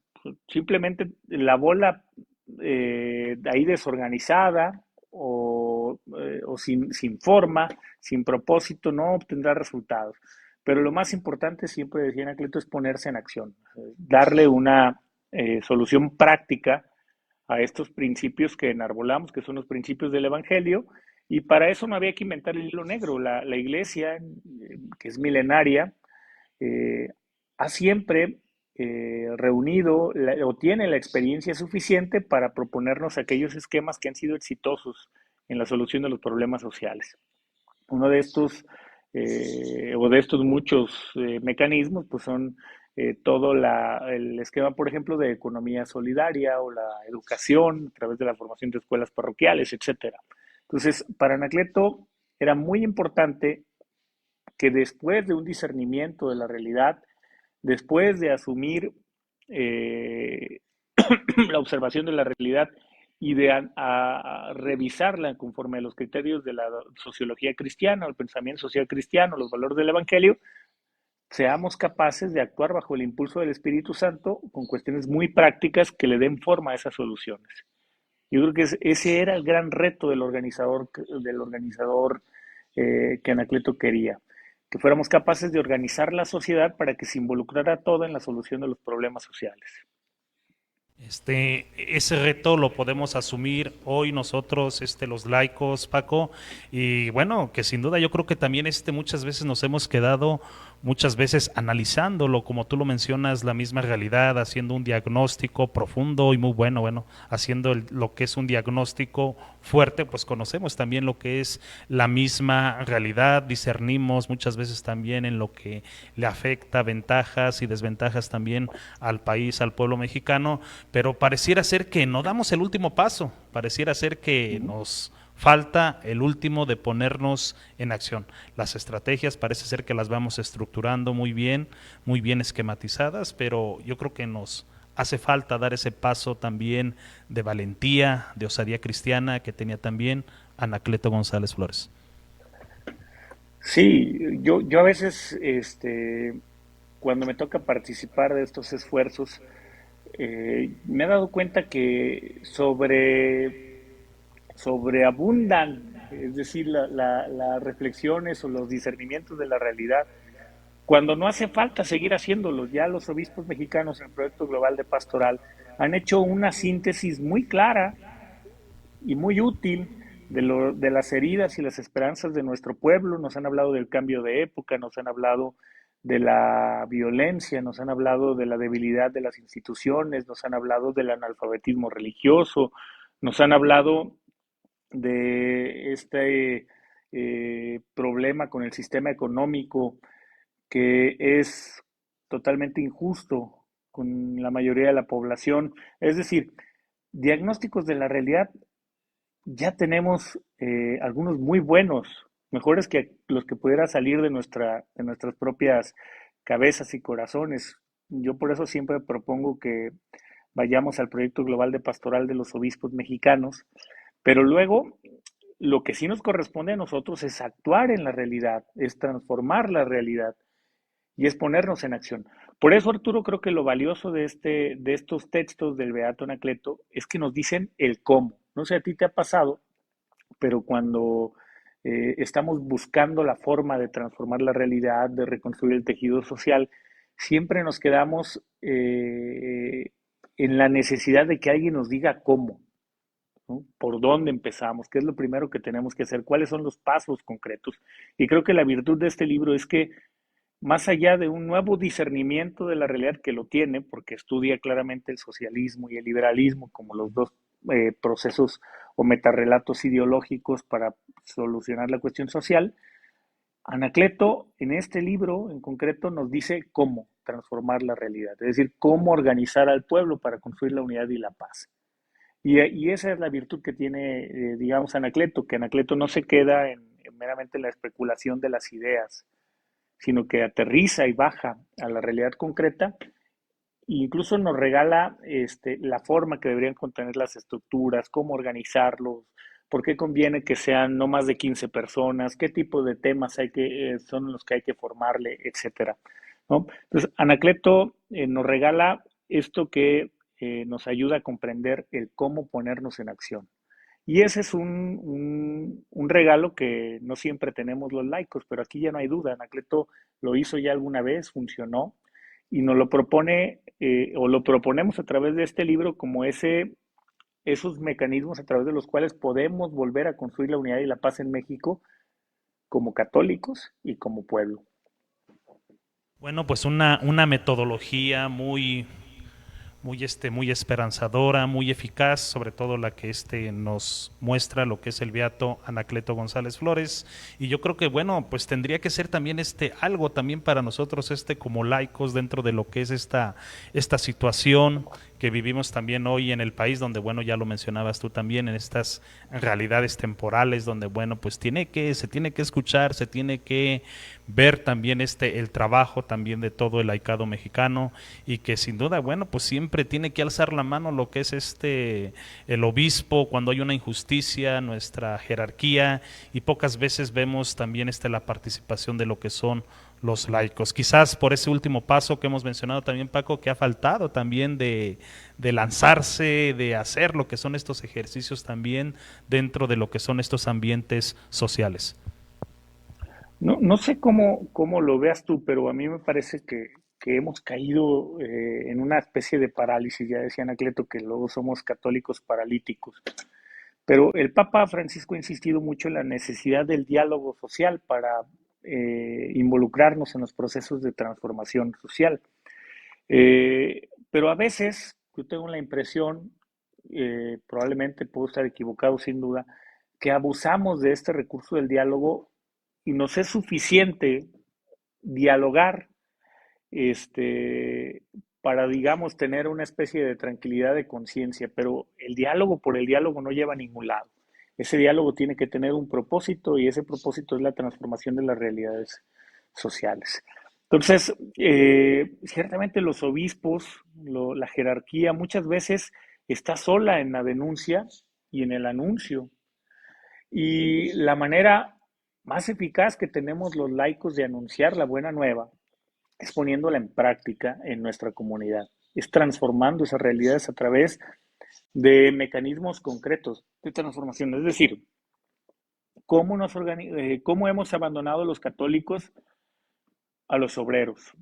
Simplemente la bola ahí desorganizada o sin forma, sin propósito, no obtendrá resultados. Pero lo más importante, siempre decía Anacleto, es ponerse en acción, darle una solución práctica a estos principios que enarbolamos, que son los principios del Evangelio, y para eso no había que inventar el hilo negro. La Iglesia, que es milenaria, ha siempre reunido o tiene la experiencia suficiente para proponernos aquellos esquemas que han sido exitosos en la solución de los problemas sociales. Uno de estos, o de estos muchos mecanismos, pues son todo el esquema, por ejemplo, de economía solidaria o la educación a través de la formación de escuelas parroquiales, etcétera. Entonces, para Anacleto era muy importante que después de un discernimiento de la realidad, después de asumir la observación de la realidad y de a revisarla conforme a los criterios de la sociología cristiana, el pensamiento social cristiano, los valores del Evangelio, seamos capaces de actuar bajo el impulso del Espíritu Santo con cuestiones muy prácticas que le den forma a esas soluciones. Yo creo que ese era el gran reto del organizador que Anacleto quería, que fuéramos capaces de organizar la sociedad para que se involucrara toda en la solución de los problemas sociales. Ese reto lo podemos asumir hoy nosotros, los laicos, Paco, y bueno, que sin duda yo creo que también muchas veces nos hemos quedado muchas veces analizándolo, como tú lo mencionas, la misma realidad, haciendo un diagnóstico profundo y muy bueno, haciendo lo que es un diagnóstico fuerte, pues conocemos también lo que es la misma realidad, discernimos muchas veces también en lo que le afecta, ventajas y desventajas también al país, al pueblo mexicano, pero pareciera ser que no damos el último paso, pareciera ser que nos falta el último de ponernos en acción. Las estrategias parece ser que las vamos estructurando muy bien esquematizadas, pero yo creo que nos hace falta dar ese paso también de valentía, de osadía cristiana que tenía también Anacleto González Flores. Sí, yo a veces, cuando me toca participar de estos esfuerzos, me he dado cuenta que sobreabundan, es decir, las reflexiones o los discernimientos de la realidad, cuando no hace falta seguir haciéndolos. Ya los obispos mexicanos en el Proyecto Global de Pastoral han hecho una síntesis muy clara y muy útil de las heridas y las esperanzas de nuestro pueblo. Nos han hablado del cambio de época, nos han hablado de la violencia, nos han hablado de la debilidad de las instituciones, nos han hablado del analfabetismo religioso, nos han hablado de este problema con el sistema económico que es totalmente injusto con la mayoría de la población. Es decir, diagnósticos de la realidad ya tenemos algunos muy buenos, mejores que los que pudiera salir de nuestras propias cabezas y corazones. Yo por eso siempre propongo que vayamos al proyecto global de pastoral de los obispos mexicanos, pero luego lo que sí nos corresponde a nosotros es actuar en la realidad, es transformar la realidad y es ponernos en acción. Por eso, Arturo, creo que lo valioso de estos textos del Beato Anacleto es que nos dicen el cómo. No sé, a ti te ha pasado, pero cuando estamos buscando la forma de transformar la realidad, de reconstruir el tejido social, siempre nos quedamos en la necesidad de que alguien nos diga cómo, ¿no? ¿Por dónde empezamos? ¿Qué es lo primero que tenemos que hacer? ¿Cuáles son los pasos concretos? Y creo que la virtud de este libro es que más allá de un nuevo discernimiento de la realidad, que lo tiene, porque estudia claramente el socialismo y el liberalismo como los dos procesos o metarrelatos ideológicos para solucionar la cuestión social, Anacleto en este libro en concreto nos dice cómo transformar la realidad, es decir, cómo organizar al pueblo para construir la unidad y la paz. Y esa es la virtud que tiene, digamos, Anacleto, que Anacleto no se queda en meramente la especulación de las ideas, sino que aterriza y baja a la realidad concreta e incluso nos regala la forma que deberían contener las estructuras, cómo organizarlos, por qué conviene que sean no más de 15 personas, qué tipo de temas son los que hay que formarle, etcétera, ¿no? Entonces, Anacleto nos regala esto que nos ayuda a comprender el cómo ponernos en acción. Y ese es un regalo que no siempre tenemos los laicos, pero aquí ya no hay duda. Anacleto lo hizo ya alguna vez, funcionó, y nos lo propone, o lo proponemos a través de este libro como esos mecanismos a través de los cuales podemos volver a construir la unidad y la paz en México como católicos y como pueblo. Bueno, pues una metodología muy esperanzadora, muy eficaz, sobre todo la que nos muestra lo que es el beato Anacleto González Flores. Y yo creo que, bueno, pues tendría que ser también algo también para nosotros como laicos dentro de lo que es esta situación que vivimos también hoy en el país, donde, bueno, ya lo mencionabas tú también, en estas realidades temporales, donde, bueno, pues se tiene que escuchar, se tiene que ver también el trabajo también de todo el laicado mexicano, y que sin duda, bueno, pues siempre tiene que alzar la mano lo que es el obispo cuando hay una injusticia, nuestra jerarquía, y pocas veces vemos también la participación de lo que son los laicos. Quizás por ese último paso que hemos mencionado también, Paco, que ha faltado también de lanzarse, de hacer lo que son estos ejercicios también dentro de lo que son estos ambientes sociales. No sé cómo lo veas tú, pero a mí me parece que hemos caído en una especie de parálisis. Ya decía Anacleto que luego somos católicos paralíticos. Pero el Papa Francisco ha insistido mucho en la necesidad del diálogo social para involucrarnos en los procesos de transformación social. Pero a veces yo tengo la impresión, probablemente puedo estar equivocado sin duda, que abusamos de este recurso del diálogo y nos es suficiente dialogar para, digamos, tener una especie de tranquilidad de conciencia, pero el diálogo por el diálogo no lleva a ningún lado. Ese diálogo tiene que tener un propósito y ese propósito es la transformación de las realidades sociales. Entonces, ciertamente los obispos, la jerarquía muchas veces está sola en la denuncia y en el anuncio. Y la manera más eficaz que tenemos los laicos de anunciar la buena nueva es poniéndola en práctica en nuestra comunidad, es transformando esas realidades a través de mecanismos concretos de transformación. Es decir, cómo hemos abandonado los católicos a los obreros.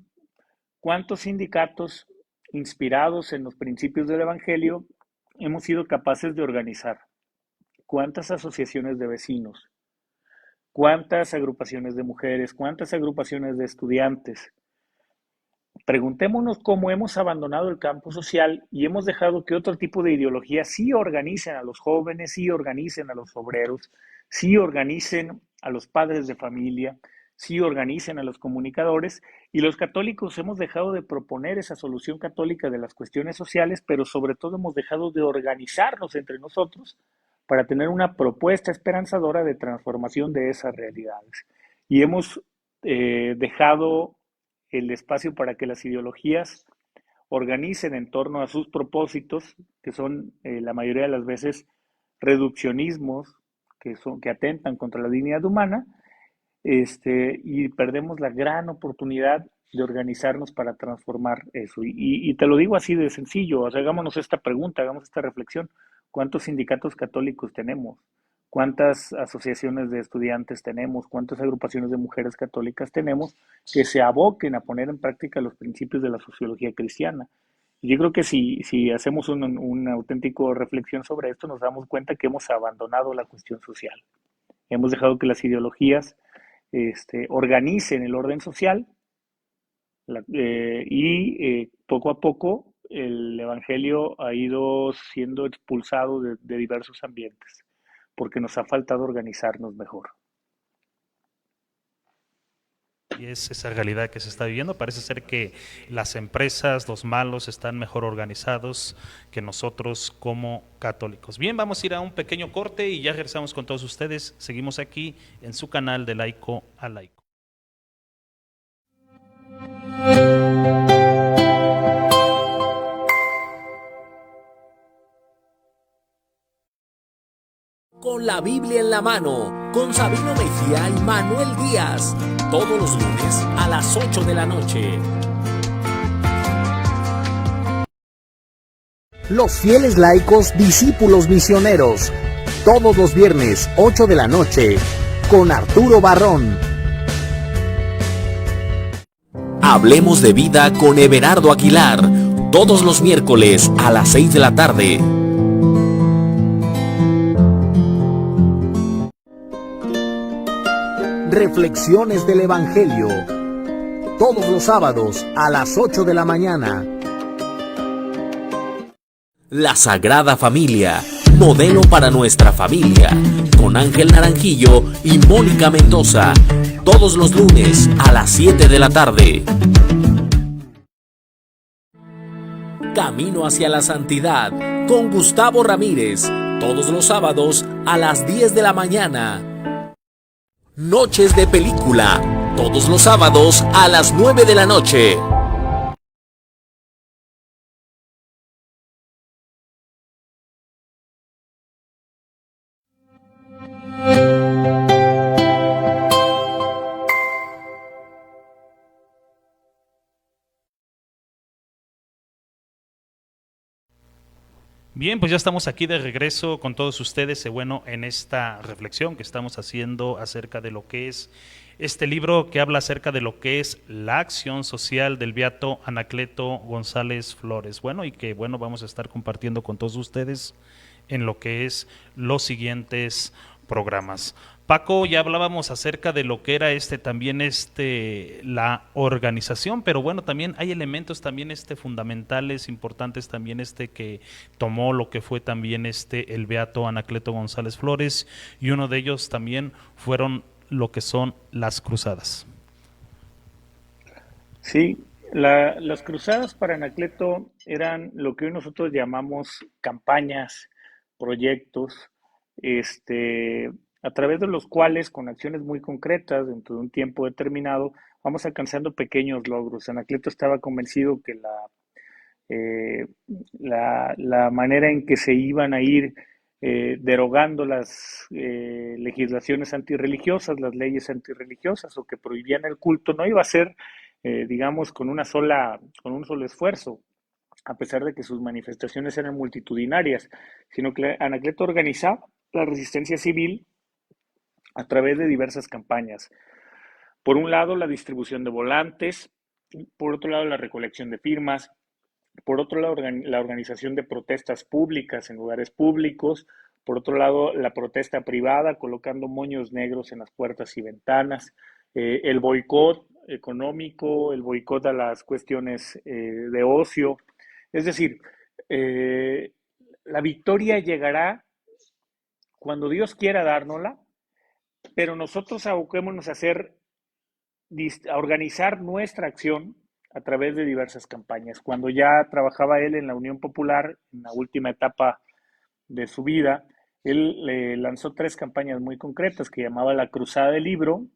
¿Cuántos sindicatos inspirados en los principios del Evangelio hemos sido capaces de organizar? ¿Cuántas asociaciones de vecinos? ¿Cuántas agrupaciones de mujeres? ¿Cuántas agrupaciones de estudiantes? Preguntémonos cómo hemos abandonado el campo social y hemos dejado que otro tipo de ideologías sí organicen a los jóvenes, sí organicen a los obreros, sí organicen a los padres de familia, sí organicen a los comunicadores, y los católicos hemos dejado de proponer esa solución católica de las cuestiones sociales, pero sobre todo hemos dejado de organizarnos entre nosotros para tener una propuesta esperanzadora de transformación de esas realidades. Y hemos dejado el espacio para que las ideologías organicen en torno a sus propósitos, que son la mayoría de las veces reduccionismos que atentan contra la dignidad humana, y perdemos la gran oportunidad de organizarnos para transformar eso. Y te lo digo así de sencillo, o sea, hagámonos esta pregunta, hagamos esta reflexión. ¿Cuántos sindicatos católicos tenemos? ¿Cuántas asociaciones de estudiantes tenemos? ¿Cuántas agrupaciones de mujeres católicas tenemos que se aboquen a poner en práctica los principios de la sociología cristiana? Y yo creo que si hacemos una auténtica reflexión sobre esto, nos damos cuenta que hemos abandonado la cuestión social. Hemos dejado que las ideologías organicen el orden social y poco a poco el Evangelio ha ido siendo expulsado de diversos ambientes, porque nos ha faltado organizarnos mejor. Y es esa realidad que se está viviendo. Parece ser que las empresas, los malos, están mejor organizados que nosotros como católicos. Bien, vamos a ir a un pequeño corte y ya regresamos con todos ustedes. Seguimos aquí en su canal de Laico a Laico. Con la Biblia en la mano, con Sabino Mejía y Manuel Díaz, todos los lunes a las 8 de la noche. Los fieles laicos, discípulos misioneros, todos los viernes 8 de la noche, con Arturo Barrón. Hablemos de vida con Everardo Aguilar, todos los miércoles a las 6 de la tarde. Reflexiones del Evangelio, todos los sábados a las 8 de la mañana. La Sagrada Familia, modelo para nuestra familia, con Ángel Naranjillo y Mónica Mendoza, todos los lunes a las 7 de la tarde. Camino hacia la Santidad, con Gustavo Ramírez, todos los sábados a las 10 de la mañana. Noches de Película, todos los sábados a las 9 de la noche. Bien, pues ya estamos aquí de regreso con todos ustedes, en esta reflexión que estamos haciendo acerca de lo que es este libro que habla acerca de lo que es la acción social del beato Anacleto González Flores. Y que vamos a estar compartiendo con todos ustedes en lo que es los siguientes programas. Paco, ya hablábamos acerca de lo que era también la organización, pero bueno, también hay elementos también fundamentales, importantes también que tomó lo que fue también el beato Anacleto González Flores, y uno de ellos también fueron lo que son las cruzadas. Sí, las cruzadas para Anacleto eran lo que hoy nosotros llamamos campañas, proyectos, este, a través de los cuales, con acciones muy concretas, dentro de un tiempo determinado, vamos alcanzando pequeños logros. Anacleto estaba convencido que eh, la manera en que se iban a ir derogando las legislaciones antirreligiosas, las leyes antirreligiosas o que prohibían el culto, no iba a ser, digamos, con un solo esfuerzo, a pesar de que sus manifestaciones eran multitudinarias, sino que Anacleto organizaba la resistencia civil a través de diversas campañas. Por un lado, la distribución de volantes, por otro lado, la recolección de firmas, por otro lado, la organización de protestas públicas en lugares públicos, por otro lado, la protesta privada, colocando moños negros en las puertas y ventanas, el boicot económico, el boicot a las cuestiones de ocio. Es decir, eh, la victoria llegará cuando Dios quiera dárnosla, pero nosotros aboquémonos a organizar nuestra acción a través de diversas campañas. Cuando ya trabajaba él en la Unión Popular, en la última etapa de su vida, él lanzó tres campañas muy concretas que llamaba la Cruzada del Libro,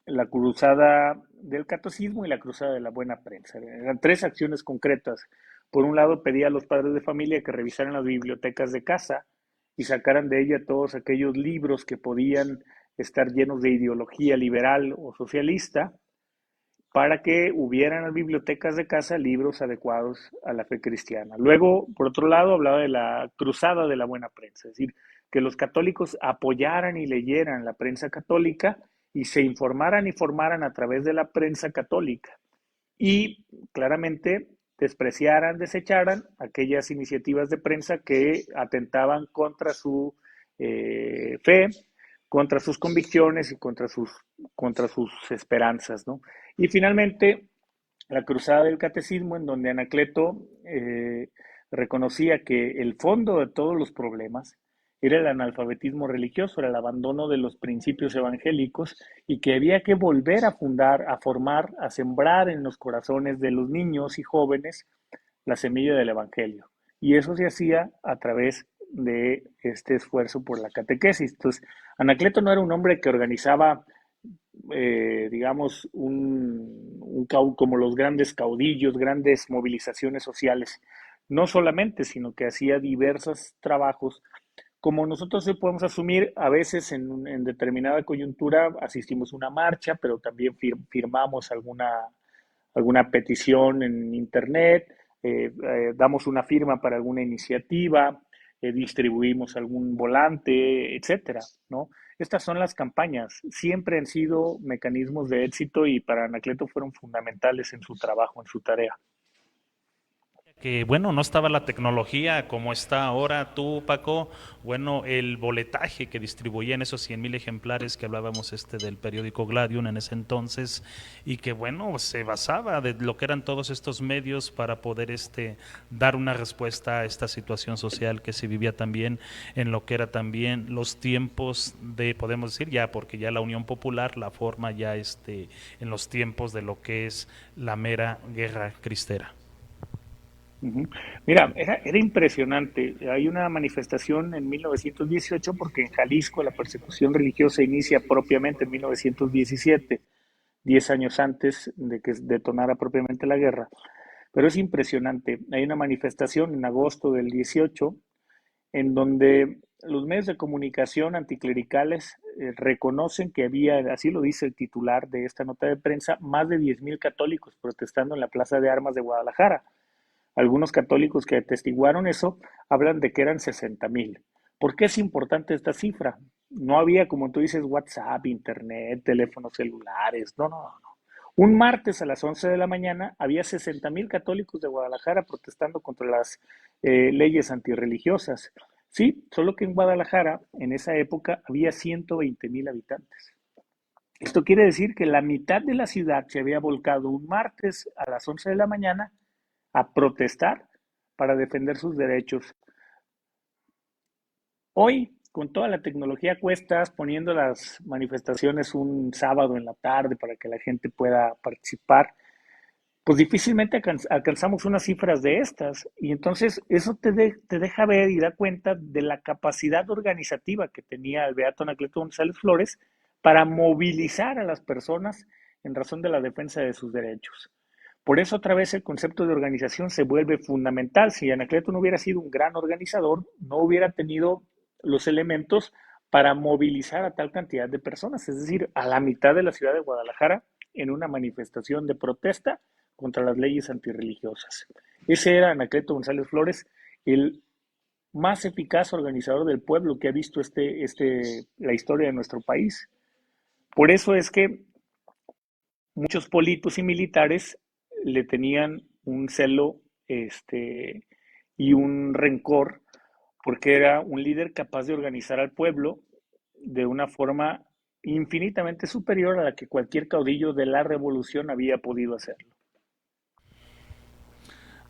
la Cruzada del Catecismo y la Cruzada de la Buena Prensa. Eran tres acciones concretas. Por un lado, pedía a los padres de familia que revisaran las bibliotecas de casa y sacaran de ella todos aquellos libros que podían estar llenos de ideología liberal o socialista, para que hubieran en las bibliotecas de casa libros adecuados a la fe cristiana. Luego, por otro lado, hablaba de la cruzada de la buena prensa, es decir, que los católicos apoyaran y leyeran la prensa católica y se informaran y formaran a través de la prensa católica. Y claramente despreciaran, desecharan aquellas iniciativas de prensa que atentaban contra su fe, contra sus convicciones y contra sus esperanzas, ¿no? Y finalmente, la cruzada del catecismo, en donde Anacleto reconocía que el fondo de todos los problemas era el analfabetismo religioso, era el abandono de los principios evangélicos y que había que volver a fundar, a formar, a sembrar en los corazones de los niños y jóvenes la semilla del evangelio. Y eso se hacía a través de este esfuerzo por la catequesis. Entonces, Anacleto no era un hombre que organizaba, digamos, como los grandes caudillos, grandes movilizaciones sociales. No solamente, sino que hacía diversos trabajos. Como nosotros hoy podemos asumir, a veces en determinada coyuntura asistimos a una marcha, pero también firmamos alguna petición en internet, damos una firma para alguna iniciativa, distribuimos algún volante, etcétera, ¿no? Estas son las campañas, siempre han sido mecanismos de éxito y para Anacleto fueron fundamentales en su trabajo, en su tarea. Que bueno, no estaba la tecnología como está ahora tú, Paco. Bueno, el boletaje que distribuían esos 100,000 ejemplares que hablábamos del periódico Gladium en ese entonces, y que bueno, se basaba de lo que eran todos estos medios para poder dar una respuesta a esta situación social que se vivía también en lo que era también los tiempos de, podemos decir ya, porque ya la Unión Popular la forma ya en los tiempos de lo que es la mera guerra cristera. Mira, era impresionante. Hay una manifestación en 1918 porque en Jalisco la persecución religiosa inicia propiamente en 1917, 10 años antes de que detonara propiamente la guerra. Pero es impresionante. Hay una manifestación en agosto del 18 en donde los medios de comunicación anticlericales reconocen que había, así lo dice el titular de esta nota de prensa, más de 10,000 católicos protestando en la Plaza de Armas de Guadalajara. Algunos católicos que atestiguaron eso hablan de que eran 60,000. ¿Por qué es importante esta cifra? No había, como tú dices, WhatsApp, internet, teléfonos celulares. No, no, no. Un martes a las 11 de la mañana había 60,000 católicos de Guadalajara protestando contra las leyes antirreligiosas. Sí, solo que en Guadalajara, en esa época, había 120,000 habitantes. Esto quiere decir que la mitad de la ciudad se había volcado un martes a las 11 de la mañana a protestar para defender sus derechos. Hoy, con toda la tecnología a cuestas, poniendo las manifestaciones un sábado en la tarde para que la gente pueda participar, pues difícilmente alcanzamos unas cifras de estas. Y entonces eso te deja ver y da cuenta de la capacidad organizativa que tenía el Beato Anacleto González Flores para movilizar a las personas en razón de la defensa de sus derechos. Por eso otra vez el concepto de organización se vuelve fundamental. Si Anacleto no hubiera sido un gran organizador, no hubiera tenido los elementos para movilizar a tal cantidad de personas, es decir, a la mitad de la ciudad de Guadalajara en una manifestación de protesta contra las leyes antirreligiosas. Ese era Anacleto González Flores, el más eficaz organizador del pueblo que ha visto la historia de nuestro país. Por eso es que muchos políticos y militares le tenían un celo y un rencor, porque era un líder capaz de organizar al pueblo de una forma infinitamente superior a la que cualquier caudillo de la revolución había podido hacerlo.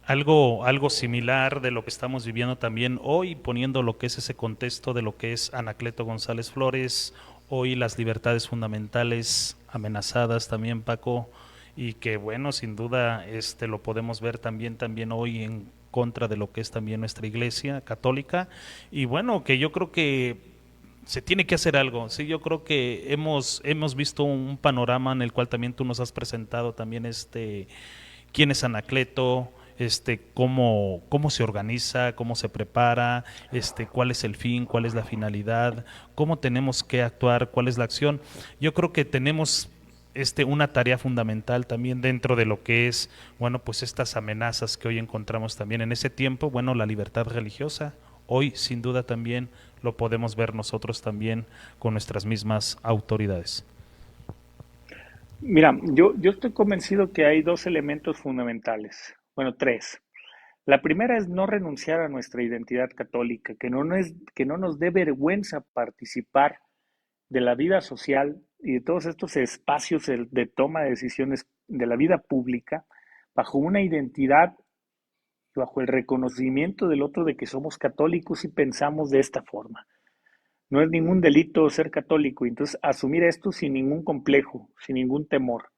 Algo similar de lo que estamos viviendo también hoy, poniendo lo que es ese contexto de lo que es Anacleto González Flores, hoy las libertades fundamentales amenazadas también, Paco, y que bueno, sin duda lo podemos ver también hoy en contra de lo que es también nuestra iglesia católica, y bueno, que yo creo que se tiene que hacer algo. Sí, yo creo que hemos visto un panorama en el cual también tú nos has presentado también quién es Anacleto, cómo se organiza, cómo se prepara, cuál es el fin, cuál es la finalidad, cómo tenemos que actuar, cuál es la acción. Yo creo que tenemos una tarea fundamental también dentro de lo que es, bueno, pues estas amenazas que hoy encontramos también en ese tiempo, bueno, la libertad religiosa. Hoy, sin duda, también lo podemos ver nosotros también con nuestras mismas autoridades. Mira, yo estoy convencido que hay dos elementos fundamentales, bueno, tres. La primera es no renunciar a nuestra identidad católica, que no nos dé vergüenza participar de la vida social y de todos estos espacios de toma de decisiones de la vida pública bajo una identidad, bajo el reconocimiento del otro de que somos católicos y pensamos de esta forma. No es ningún delito ser católico, entonces asumir esto sin ningún complejo, sin ningún temor,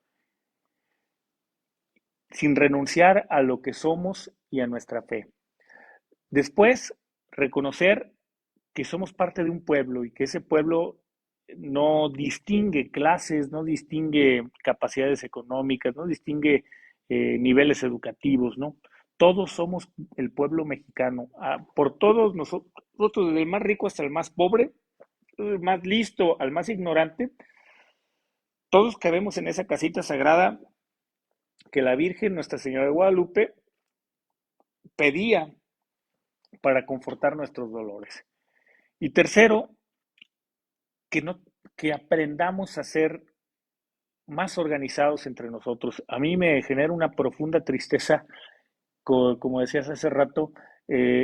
sin renunciar a lo que somos y a nuestra fe. Después, reconocer que somos parte de un pueblo y que ese pueblo no distingue clases, no distingue capacidades económicas, no distingue niveles educativos, ¿no? Todos somos el pueblo mexicano. Por todos nosotros, desde el más rico hasta el más pobre, el más listo al más ignorante, todos cabemos en esa casita sagrada que la Virgen, Nuestra Señora de Guadalupe, pedía para confortar nuestros dolores. Y tercero, que, no, que aprendamos a ser más organizados entre nosotros. A mí me genera una profunda tristeza, como decías hace rato,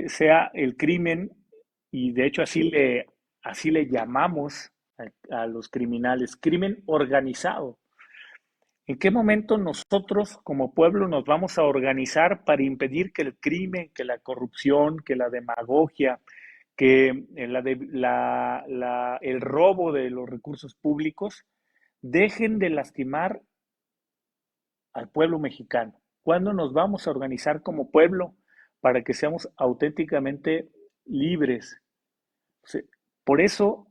sea el crimen, y de hecho así le llamamos a los criminales, crimen organizado. ¿En qué momento nosotros como pueblo nos vamos a organizar para impedir que el crimen, que la corrupción, que la demagogia, que el robo de los recursos públicos dejen de lastimar al pueblo mexicano? ¿Cuándo nos vamos a organizar como pueblo para que seamos auténticamente libres? Por eso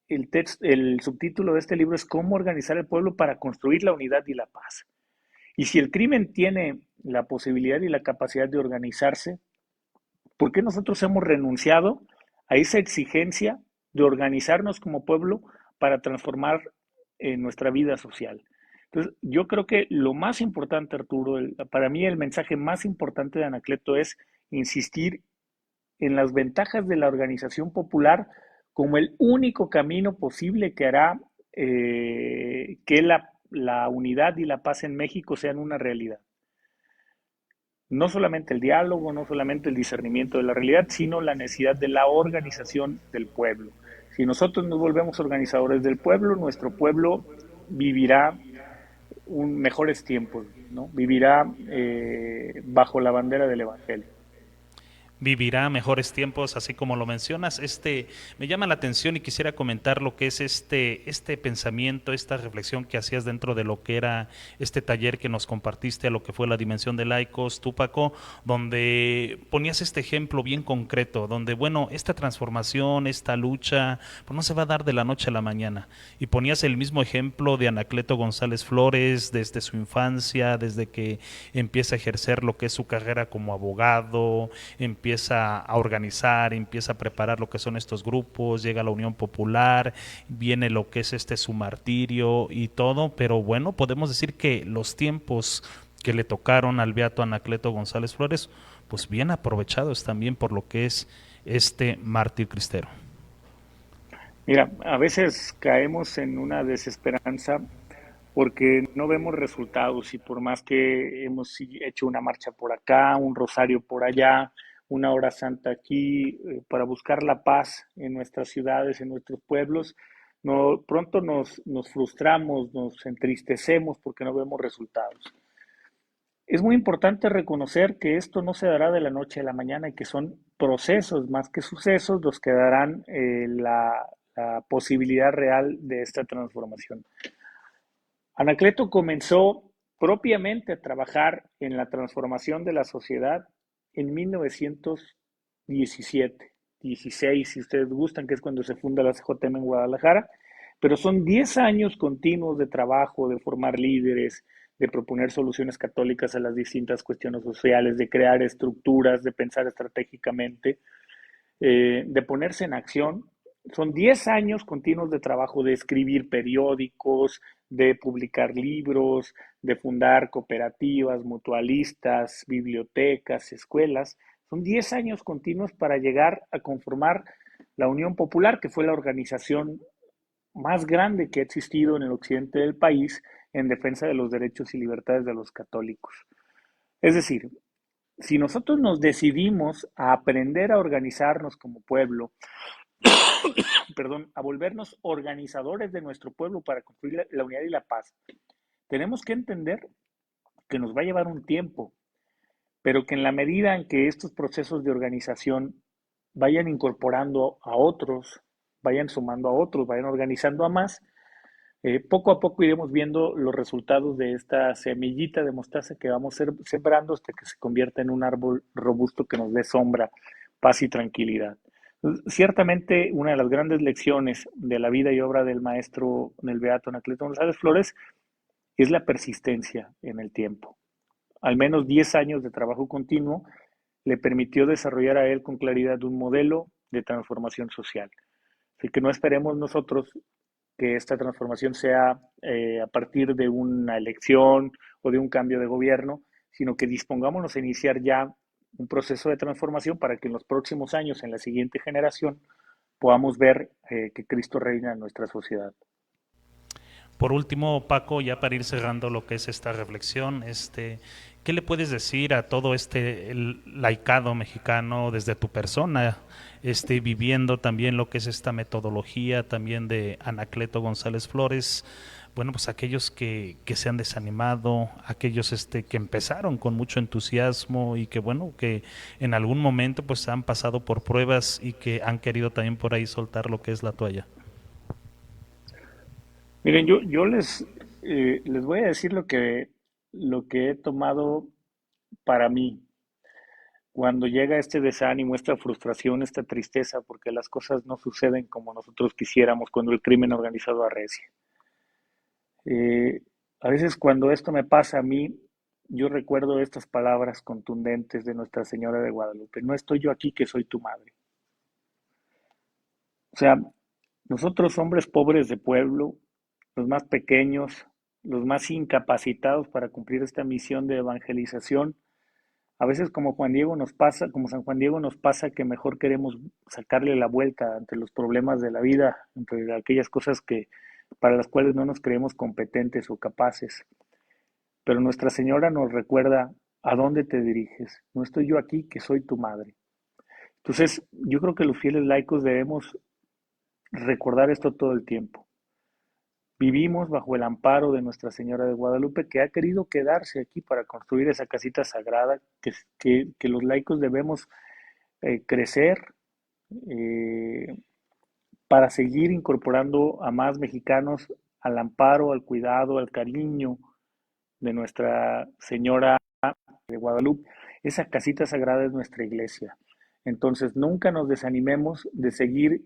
el subtítulo de este libro es ¿Cómo organizar el pueblo para construir la unidad y la paz? Y si el crimen tiene la posibilidad y la capacidad de organizarse, ¿por qué nosotros hemos renunciado a esa exigencia de organizarnos como pueblo para transformar nuestra vida social? Entonces, yo creo que lo más importante, Arturo, para mí el mensaje más importante de Anacleto es insistir en las ventajas de la organización popular como el único camino posible que hará que la unidad y la paz en México sean una realidad. No solamente el diálogo, no solamente el discernimiento de la realidad, sino la necesidad de la organización del pueblo. Si nosotros nos volvemos organizadores del pueblo, nuestro pueblo vivirá mejores tiempos, ¿no? Vivirá bajo la bandera del Evangelio. Vivirá mejores tiempos, así como lo mencionas. Me llama la atención y quisiera comentar lo que es este pensamiento, esta reflexión que hacías dentro de lo que era este taller que nos compartiste a lo que fue la dimensión de laicos, tú, Paco, donde ponías este ejemplo bien concreto, donde, bueno, esta transformación, esta lucha, pues no se va a dar de la noche a la mañana. Y ponías el mismo ejemplo de Anacleto González Flores, desde su infancia, desde que empieza a ejercer lo que es su carrera como abogado, empieza a organizar, empieza a preparar lo que son estos grupos, llega a la Unión Popular, viene lo que es su martirio y todo, pero bueno, podemos decir que los tiempos que le tocaron al beato Anacleto González Flores, pues bien aprovechados también por lo que es este mártir cristero. Mira, a veces caemos en una desesperanza porque no vemos resultados y por más que hemos hecho una marcha por acá, un rosario por allá, una hora santa aquí, para buscar la paz en nuestras ciudades, en nuestros pueblos, no, pronto nos frustramos, nos entristecemos porque no vemos resultados. Es muy importante reconocer que esto no se dará de la noche a la mañana y que son procesos más que sucesos los que darán la posibilidad real de esta transformación. Anacleto comenzó propiamente a trabajar en la transformación de la sociedad en 1917, 16, si ustedes gustan, que es cuando se funda la CJM en Guadalajara, pero son 10 años continuos de trabajo, de formar líderes, de proponer soluciones católicas a las distintas cuestiones sociales, de crear estructuras, de pensar estratégicamente, de ponerse en acción. Son 10 años continuos de trabajo, de escribir periódicos, de publicar libros, de fundar cooperativas, mutualistas, bibliotecas, escuelas. Son 10 años continuos para llegar a conformar la Unión Popular, que fue la organización más grande que ha existido en el occidente del país en defensa de los derechos y libertades de los católicos. Es decir, si nosotros nos decidimos a aprender a organizarnos como pueblo, perdón, a volvernos organizadores de nuestro pueblo para construir la unidad y la paz, tenemos que entender que nos va a llevar un tiempo, pero que en la medida en que estos procesos de organización vayan incorporando a otros, vayan sumando a otros, vayan organizando a más, poco a poco iremos viendo los resultados de esta semillita de mostaza que vamos sembrando hasta que se convierta en un árbol robusto que nos dé sombra, paz y tranquilidad. Ciertamente, una de las grandes lecciones de la vida y obra del maestro, del beato Anacleto González Flores, es la persistencia en el tiempo. Al menos 10 años de trabajo continuo le permitió desarrollar a él con claridad un modelo de transformación social. Así que no esperemos nosotros que esta transformación sea a partir de una elección o de un cambio de gobierno, sino que dispongámonos a iniciar ya un proceso de transformación para que en los próximos años, en la siguiente generación, podamos ver que Cristo reina en nuestra sociedad. Por último, Paco, ya para ir cerrando lo que es esta reflexión, ¿qué le puedes decir a todo el laicado mexicano desde tu persona, viviendo también lo que es esta metodología también de Anacleto González Flores? Bueno, pues aquellos que se han desanimado, aquellos que empezaron con mucho entusiasmo y que bueno, que en algún momento pues han pasado por pruebas y que han querido también por ahí soltar lo que es la toalla. Miren, yo les voy a decir lo que he tomado para mí cuando llega este desánimo, esta frustración, esta tristeza, porque las cosas no suceden como nosotros quisiéramos, cuando el crimen organizado arrecia. Eh, a veces cuando esto me pasa a mí, yo recuerdo estas palabras contundentes de Nuestra Señora de Guadalupe: no estoy yo aquí, que soy tu madre. O sea, nosotros, hombres pobres de pueblo, los más pequeños, los más incapacitados para cumplir esta misión de evangelización, a veces como San Juan Diego nos pasa que mejor queremos sacarle la vuelta ante los problemas de la vida, ante aquellas cosas para las cuales no nos creemos competentes o capaces. Pero Nuestra Señora nos recuerda ¿A dónde te diriges? No estoy yo aquí, que soy tu madre. Entonces, yo creo que los fieles laicos debemos recordar esto todo el tiempo. Vivimos bajo el amparo de Nuestra Señora de Guadalupe, que ha querido quedarse aquí para construir esa casita sagrada que los laicos debemos crecer, eh, para seguir incorporando a más mexicanos al amparo, al cuidado, al cariño de Nuestra Señora de Guadalupe. Esa casita sagrada es nuestra iglesia. Entonces, nunca nos desanimemos de seguir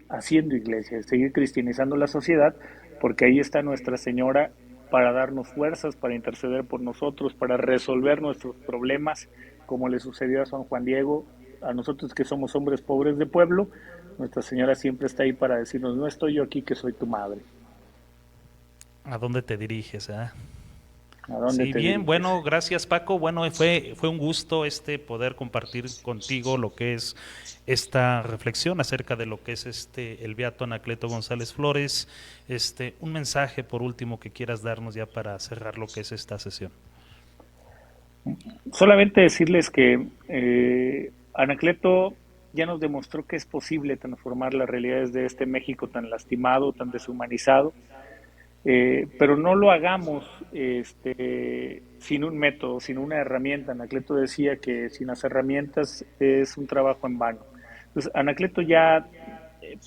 haciendo iglesia, de seguir cristianizando la sociedad, porque ahí está Nuestra Señora para darnos fuerzas, para interceder por nosotros, para resolver nuestros problemas, como le sucedió a San Juan Diego. A nosotros que somos hombres pobres de pueblo, Nuestra Señora siempre está ahí para decirnos, no estoy yo aquí, que soy tu madre. ¿A dónde te diriges? ¿Eh? ¿A dónde Sí, te bien, diriges? bueno, gracias Paco. Bueno, fue un gusto poder compartir contigo lo que es esta reflexión acerca de lo que es el beato Anacleto González Flores. Un mensaje por último que quieras darnos ya para cerrar lo que es esta sesión. Solamente decirles que Anacleto ya nos demostró que es posible transformar las realidades de este México tan lastimado, tan deshumanizado, pero no lo hagamos sin un método, sin una herramienta. Anacleto decía que sin las herramientas es un trabajo en vano. Entonces, Anacleto ya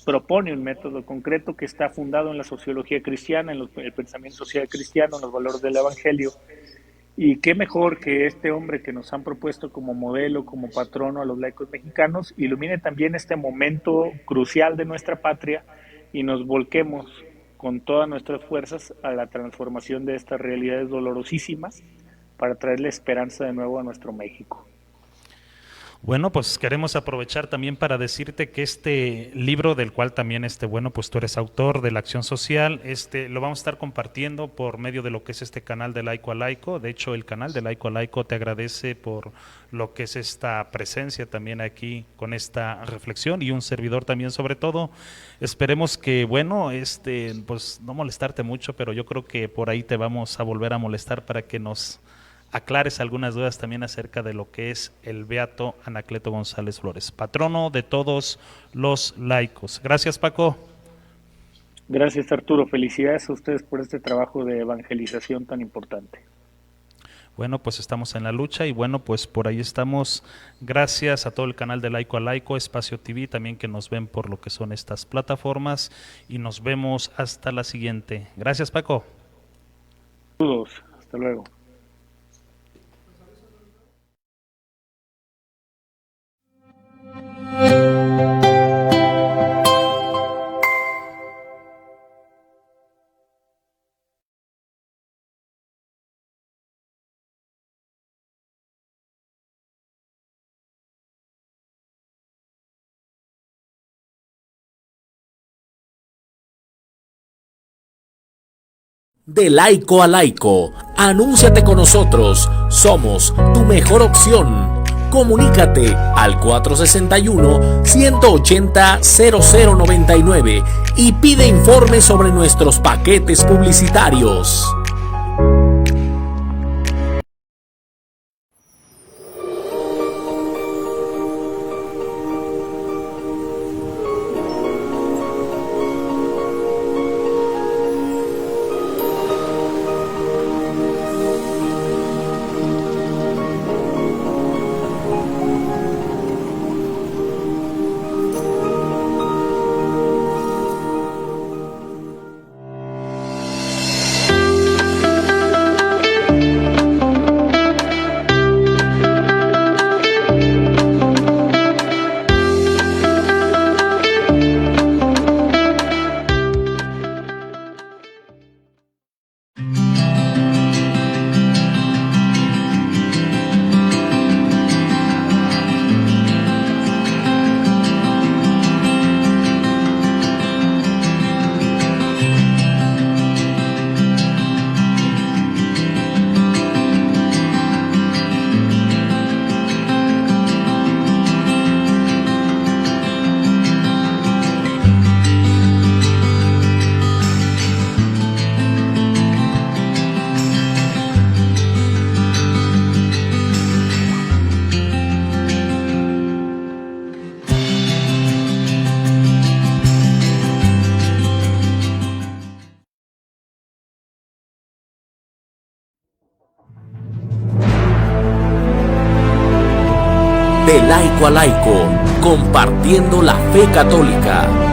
propone un método concreto que está fundado en la sociología cristiana, en el pensamiento social cristiano, en los valores del Evangelio. Y qué mejor que este hombre que nos han propuesto como modelo, como patrono a los laicos mexicanos, ilumine también este momento crucial de nuestra patria y nos volquemos con todas nuestras fuerzas a la transformación de estas realidades dolorosísimas para traerle esperanza de nuevo a nuestro México. Bueno, pues queremos aprovechar también para decirte que este libro del cual también bueno, pues tú eres autor de la acción social, lo vamos a estar compartiendo por medio de lo que es este canal de Laico a Laico. De hecho, el canal de Laico a Laico te agradece por lo que es esta presencia también aquí con esta reflexión y un servidor también sobre todo. Esperemos que, bueno, pues no molestarte mucho, pero yo creo que por ahí te vamos a volver a molestar para que nos aclares algunas dudas también acerca de lo que es el beato Anacleto González Flores, patrono de todos los laicos. Gracias, Paco. Gracias, Arturo. Felicidades a ustedes por este trabajo de evangelización tan importante. Bueno, pues estamos en la lucha y bueno, pues por ahí estamos. Gracias a todo el canal de Laico a Laico, Espacio TV, también que nos ven por lo que son estas plataformas y nos vemos hasta la siguiente. Gracias, Paco. Saludos. Hasta luego. De laico a laico, anúnciate con nosotros, somos tu mejor opción. Comunícate al 461-180-0099 y pide informes sobre nuestros paquetes publicitarios. De laico a laico, compartiendo la fe católica.